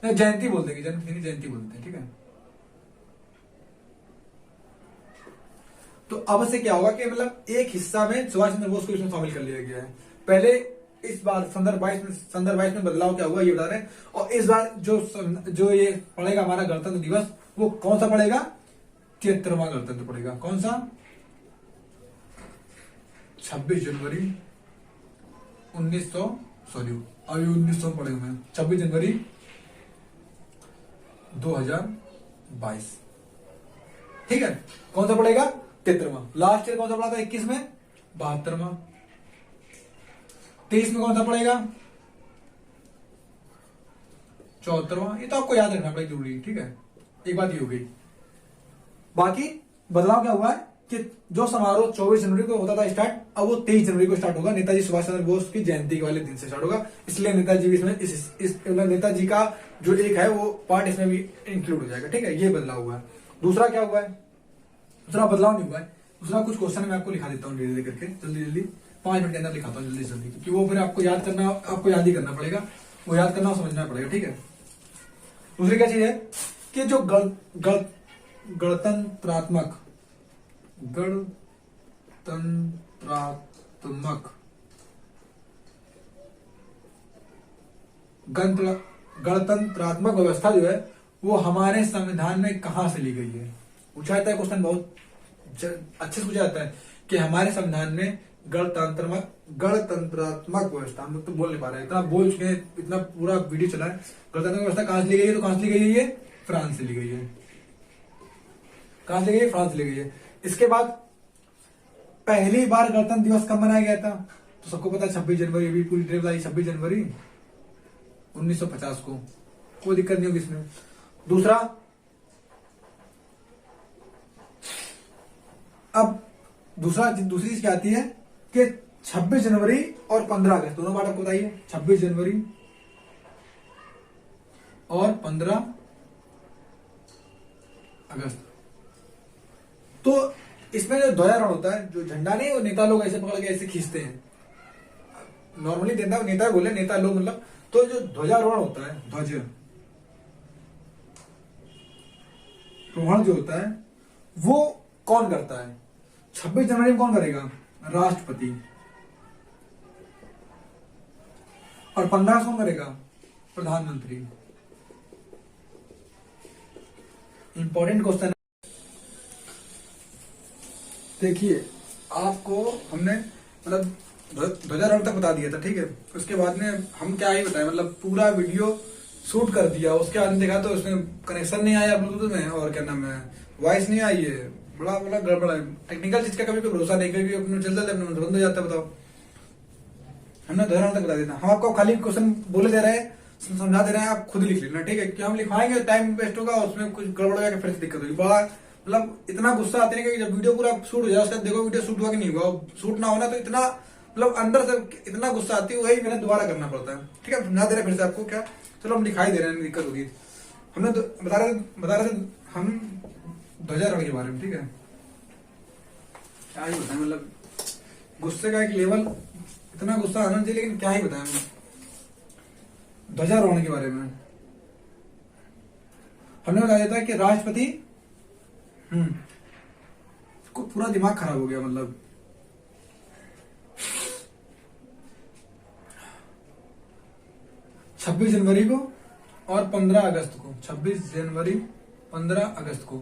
जयंती बोलते हैं, जन्मतिथि जयंती बोलते हैं। ठीक है, तो अब से क्या होगा कि मतलब एक हिस्सा में सुभाष चंद्र बोस को इसमें शामिल कर लिया गया है। पहले इस बार संदर्भ 22 में बदलाव क्या हुआ ये बता रहे हैं। और इस बार जो ये पड़ेगा हमारा गणतंत्र दिवस, वो कौन सा पड़ेगा? 73वां गणतंत्र पड़ेगा। कौन सा? 26 जनवरी 1900 पड़ेगा मैं 26 जनवरी 2022। ठीक है, कौन सा पड़ेगा? 73वां। लास्ट ईयर कौन सा पड़ा था? 21 में 72वां। 23 में कौन सा पड़ेगा? 74वां। ये तो आपको याद रखना बड़ा जरूरी है। ठीक है, एक बात ये हो गई। बाकी बदलाव क्या हुआ है कि जो समारोह 24 जनवरी को होता था स्टार्ट, अब वो 23 जनवरी को स्टार्ट होगा। नेताजी सुभाष चंद्र बोस की जयंती के वाले दिन से स्टार्ट होगा, इसलिए नेताजी भी इसमें नेताजी का जो एक है वो पार्ट इसमें भी इंक्लूड हो जाएगा। ठीक है, ये बदलाव हुआ है। दूसरा क्या हुआ है? दूसरा बदलाव नहीं हुआ है। दूसरा कुछ क्वेश्चन मैं आपको लिखा देता हूँ धीरे धीरे करके, जल्दी 5 मिनट के अंदर लिखाता हूँ जल्दी क्योंकि वो फिर आपको याद ही करना पड़ेगा, वो याद करना और समझना पड़ेगा। ठीक है, दूसरी क्या चीज है कि जो गणतंत्रात्मक गणतंत्रात्मक व्यवस्था जो है वो हमारे संविधान में कहां से ली गई है? पूछा जाता है क्वेश्चन, बहुत अच्छे से पूछा जाता है कि हमारे संविधान में गणतंत्रात्मक व्यवस्था, हम तो बोल नहीं पा रहे हैं, इतना बोल चुके हैं, इतना पूरा वीडियो चला है। गणतंत्र व्यवस्था कहां से ली गई है? तो कहां से ली गई है? ये फ्रांस से ली गई है। कहां से ली गई है? फ्रांस से ली गई है। इसके बाद पहली बार गणतंत्र दिवस कब मनाया गया था? तो सबको पता है 26 जनवरी, अभी पूरी डेट बताई 26 जनवरी 1950 को। कोई दिक्कत नहीं होगी इसमें। दूसरा, अब दूसरी चीज क्या आती है कि 26 जनवरी और 15 अगस्त दोनों बात आपको बताइए। 26 जनवरी और 15 अगस्त। तो इसमें जो ध्वजारोहण होता है, जो झंडा नहीं, वो नेता लोग ऐसे पकड़ के ऐसे खींचते हैं। नॉर्मली नेता बोले, नेता लोग मतलब, तो जो ध्वजारोहण होता है, ध्वजारोहण जो होता है वो कौन करता है? 26 जनवरी में कौन करेगा? राष्ट्रपति। और 15 कौन करेगा? प्रधानमंत्री। इंपॉर्टेंट क्वेश्चन है। देखिए, आपको हमने मतलब ध्वजारोहण तक बता दिया था। ठीक है, उसके बाद में हम क्या ही बताए, मतलब पूरा वीडियो शूट कर दिया। उसके बाद देखा तो उसमें कनेक्शन नहीं आया ब्लूटूथ में, और क्या नाम है, वॉइस नहीं आई है। बड़ा गड़बड़ है। टेक्निकल चीज का कभी कोई भरोसा नहीं, क्योंकि अपने जल्द अपने बंद हो जाता है। बताओ, हमने ध्वजारोहण तक बता देना। हम आपको खाली क्वेश्चन बोले दे रहे हैं, समझा दे रहे हैं, आप खुद लिख लेना। ठीक है, क्यों हम लिखवाएंगे टाइम वेस्ट होगा, उसमें कुछ गड़बड़ हो जाएगा, फिर से दिक्कत होगी। बड़ा मतलब इतना गुस्सा आते हैं कि जब वीडियो पूरा शूट हो जाए उसके बाद देखो वीडियो शूट हुआ कि नहीं हुआ। शूट ना होना तो इतना मतलब अंदर से इतना गुस्सा आती है, वही मैंने दोबारा करना पड़ता है। ठीक है, समझा दे रहे फिर से आपको क्या। चलो हम दिखाई दे रहे हैं, दिक्कत होगी। हमने बता रहे थे हम ध्वजारोहण के बारे में। ठीक है, क्या ही बताएं, मतलब गुस्से का एक लेवल, इतना गुस्सा आना चाहिए, लेकिन क्या ही बताएं ध्वजारोहण के बारे में। हमने बताया था कि राष्ट्रपति को पूरा दिमाग खराब हो गया। मतलब 26 जनवरी को और 15 अगस्त को, 26 जनवरी 15 अगस्त को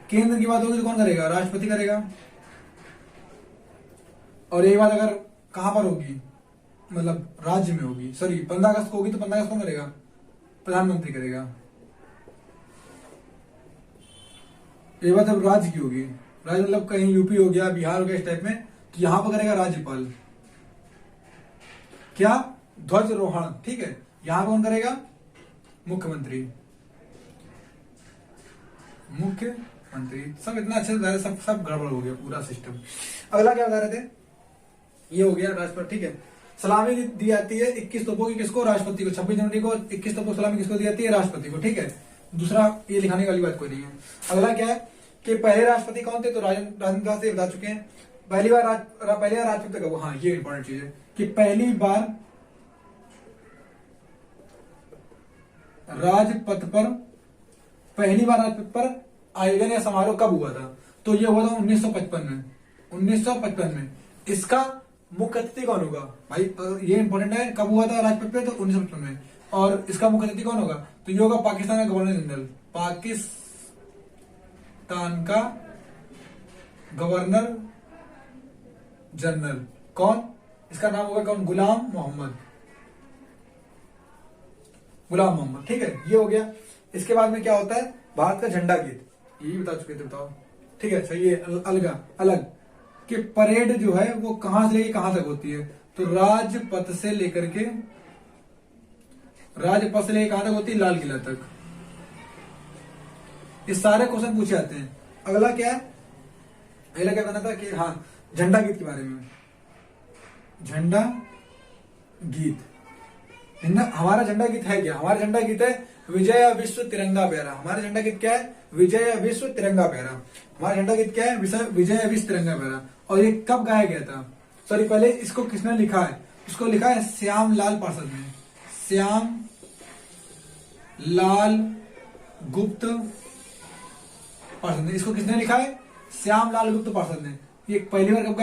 केंद्र की बात होगी तो कौन करेगा? राष्ट्रपति करेगा। और यही बात अगर कहां पर होगी, मतलब राज्य में होगी, सॉरी 15 अगस्त को होगी तो 15 अगस्त कौन करेगा? प्रधानमंत्री करेगा। ये बात अब राज्य की होगी, राज्य मतलब कहीं यूपी हो गया, बिहार हो गया, इस टाइप में, तो यहां पर करेगा राज्यपाल। क्या? ध्वजारोहण। ठीक है, यहां कौन करेगा? मुख्यमंत्री। सब इतना अच्छे से सब गड़बड़ हो गया पूरा सिस्टम। अगला क्या बता रहे थे? ये हो गया राष्ट्रपति। ठीक है, सलामी दी जाती है 21 तोपों की, किसको? राष्ट्रपति को। 26 जनवरी को 21 तोपों सलामी किसको दी जाती है? राष्ट्रपति को। ठीक है, दूसरा ये लिखाने वाली बात कोई नहीं है। अगला क्या है कि पहले राष्ट्रपति कौन थे? तो राजेंद्र प्रसाद से बता चुके हैं। पहली बार राष्ट्रपति कब? हाँ, ये इंपॉर्टेंट चीज है कि पहली बार राजपथ पर आयोजन या समारोह कब हुआ था? तो ये हुआ था 1955 में। 1955 में इसका मुख्य अतिथि कौन होगा भाई? ये इंपॉर्टेंट है, कब हुआ था राजपथ पे? तो 1955 में। और इसका मुख्य अतिथि कौन होगा? तो ये होगा पाकिस्तान का गवर्नर जनरल, पाकिस्तान का गवर्नर जनरल। कौन? इसका नाम होगा कौन? गुलाम मोहम्मद, गुलाम मोहम्मद। ठीक है, ये हो गया। इसके बाद में क्या होता है? भारत का झंडा गीत, यही बता चुके थे, बताओ। ठीक है, सही है। अलग कि परेड जो है वो कहां से लेके कहां तक होती है? तो राजपथ से लेकर कहां तक होती है? लाल किला तक। ये सारे क्वेश्चन पूछे जाते हैं। अगला क्या है? अगला क्या करना था कि हाँ, झंडा गीत के बारे में। झंडा गीत, हमारा झंडा गीत है क्या? हमारा झंडा गीत है विजय विश्व तिरंगा प्यारा। हमारा झंडा गीत क्या है? विजय विश्व तिरंगा प्यारा। हमारा झंडा गीत क्या है? विजय विश्व तिरंगा प्यारा। और ये कब गाया गया था? सॉरी, पहले इसको किसने लिखा है? इसको लिखा है श्याम लाल पार्षद ने। श्याम लाल गुप्त पार्षद ने। इसको किसने लिखा है? श्याम लाल गुप्त पार्षद ने। ये पहली बार कब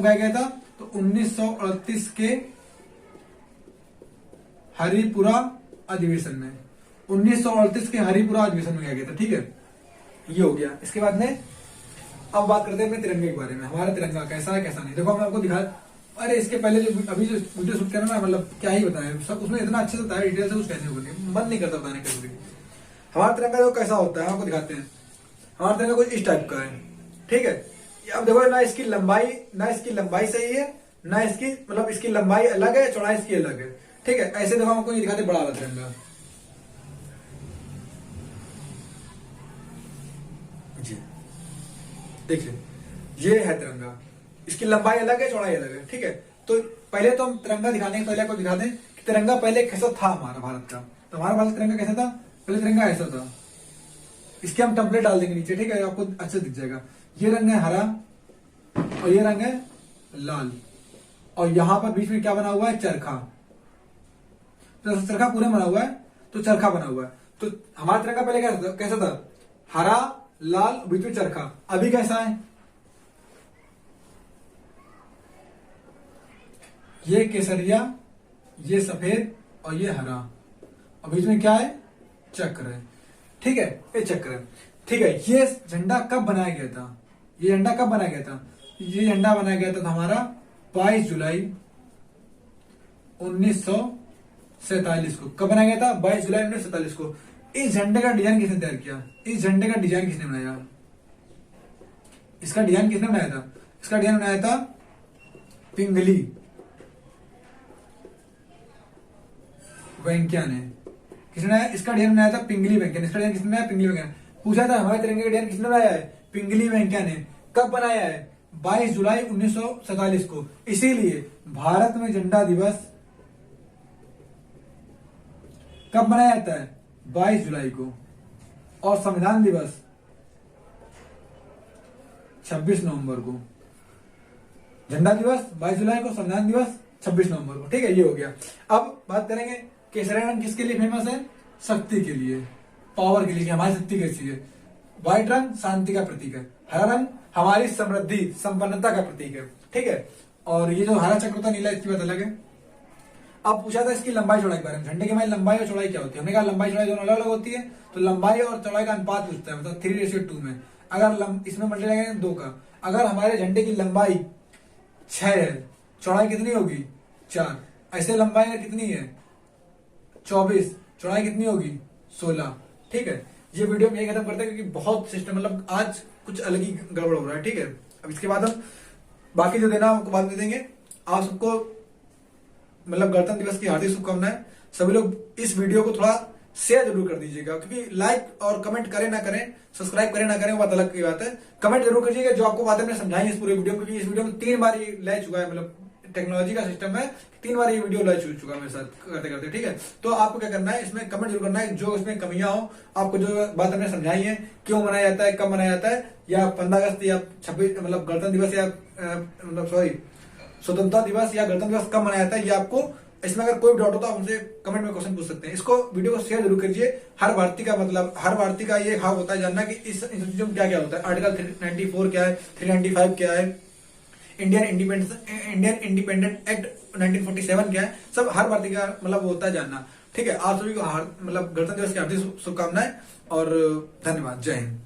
गाया गया था? तो 1938 के हरिपुरा अधिवेशन में। 1938 के हरिपुरा अधिवेशन में गाया गया था। ठीक है, ये हो गया। इसके बाद में अब बात करते हैं अपने तिरंगे के बारे में। हमारा तिरंगा कैसा है कैसा नहीं, देखो मैं आपको दिखा। अरे इसके पहले जो अभी जो वीडियो शूट करना, मतलब क्या ही बताएं, सब उसमें इतना अच्छे से बताया, डिटेल से कुछ कहने को नहीं, मन नहीं करता बताने का। हमारा तिरंगा देखो कैसा होता है, आपको दिखाते हैं। हमारा तिरंगा कुछ इस टाइप का है। ठीक है, अब देखो ना इसकी लंबाई सही है, ना इसकी मतलब इसकी लंबाई अलग है, चौड़ाई इसकी अलग है। ठीक है, ऐसे देखो हमको ये दिखाते बड़ा वाला तिरंगा जी, देखिए ये है तिरंगा, इसकी लंबाई अलग है, चौड़ाई अलग है। ठीक है, तो पहले तो हम तिरंगा दिखाने के पहले आपको दिखा दें कि तिरंगा पहले कैसा था हमारा भारत का। तो हमारा भारत तिरंगा कैसा था? पहले तिरंगा ऐसा था। इसके हम टेम्पलेट डाल देंगे नीचे। ठीक है, आपको अच्छे दिख जाएगा। ये रंग है हरा और ये रंग है लाल, और यहां पर बीच में क्या बना हुआ है? चरखा। तो चरखा पूरे बना हुआ है, तो चरखा बना हुआ है। तो हमारा तिरंगा पहले कैसा था? हरा लाल, बीच में चरखा। अभी कैसा है? ये केसरिया, ये सफेद और ये हरा, और बीच में क्या है? चक्र है। ठीक है, ये चक्र है। ठीक है, ये झंडा कब बनाया गया था? ये झंडा कब बनाया गया था? ये झंडा बनाया गया था हमारा 22 जुलाई 1947 को। कब बनाया गया था? 22 जुलाई 1947 को। इस झंडे का डिजाइन किसने तैयार किया? इस झंडे का डिजाइन किसने बनाया? इसका डिजाइन किसने बनाया था? इसका डिजाइन बनाया था पिंगली वेंकैया ने। किसने बनाया? इसका डिजाइन बनाया था पिंगली वेंकैया ने। इसका डिजाइन किसने बनाया? पिंगली वेंकैया ने। पूछा था हमारे तिरंगे का डिजाइन किसने बनाया है? पिंगली वेंकैया ने। कब बनाया है? 22 जुलाई 1947 को। इसीलिए भारत में झंडा दिवस कब मनाया जाता है? 22 जुलाई को। और संविधान दिवस 26 नवंबर को। झंडा दिवस 22 जुलाई को, संविधान दिवस 26 नवंबर को। ठीक है, ये हो गया। अब बात करेंगे केसरिया रंग किसके लिए फेमस है? शक्ति के लिए, पावर के लिए, हमारी शक्ति कैसी है। व्हाइट रंग शांति का प्रतीक है, हरा रंग हमारी समृद्धि संपन्नता का प्रतीक है। ठीक है, और ये जो हरा चक्र होता है नीला, इसकी बात अलग है। अब पूछा था इसकी लंबाई चौड़ाई के बारे में। झंडे की हमारी लंबाई और चौड़ाई क्या होती है? हमने कहा लंबाई चौड़ाई दोनों अलग अलग होती है। तो लंबाई और चौड़ाई का अनुपात पूछता है, मतलब 3:2 में। अगर इसमें मल्टी लगाएंगे 2 का। अगर हमारे झंडे की लंबाई 6 है, चौड़ाई कितनी होगी? 4। ऐसे लंबाई कितनी है? 24। चौड़ाई कितनी होगी? 16। ठीक है, ये वीडियो में यही खत्म करते हैं, क्योंकि बहुत सिस्टम, मतलब आज कुछ अलग ही गड़बड़ हो रहा है। ठीक है, अब इसके बाद हम बाकी जो देना आपको बाद में देंगे। आप सबको मतलब गणतंत्र दिवस की हार्दिक शुभकामनाएं। सभी लोग इस वीडियो को थोड़ा शेयर जरूर कर दीजिएगा, क्योंकि लाइक और कमेंट करें ना करें, सब्सक्राइब करें ना करें, वो बात अलग की बात है। कमेंट जरूर कीजिएगा जो आपको बातें मैंने समझाई इस पूरे वीडियो में, क्योंकि इस वीडियो में 3 बार ये ले चुका है, मतलब टेक्नोलॉजी का सिस्टम है, 3 बार ये वीडियो ले चुका है मेरे साथ करते करते। ठीक है, तो आपको क्या करना है, इसमें कमेंट जरूर करना है जो इसमें कमियां हो, आपको जो बात हमने समझाई है, क्यों मनाया जाता है, कब मनाया जाता है, या 15 अगस्त या 26 मतलब गणतंत्र दिवस या मतलब सॉरी स्वतंत्रता दिवस या गणतंत्र दिवस कब मनाया जाता है, ये आपको इसमें अगर कोई डाउट होता है हमसे कमेंट में क्वेश्चन पूछ सकते हैं। इसको वीडियो को शेयर जरूर कीजिए। हर भारतीय का मतलब हर भारतीय का ये हक होता है जानना कि इस चीजों में क्या क्या होता है। आर्टिकल 394 क्या है, 395 क्या है, इंडियन इंडिपेंडेंट एक्ट 1947 क्या है, सब हर भारतीय का मतलब होता है जानना। ठीक है, आप सभी को मतलब गणतंत्र दिवस की हार्दिक शुभकामनाएं और धन्यवाद। जय हिंद।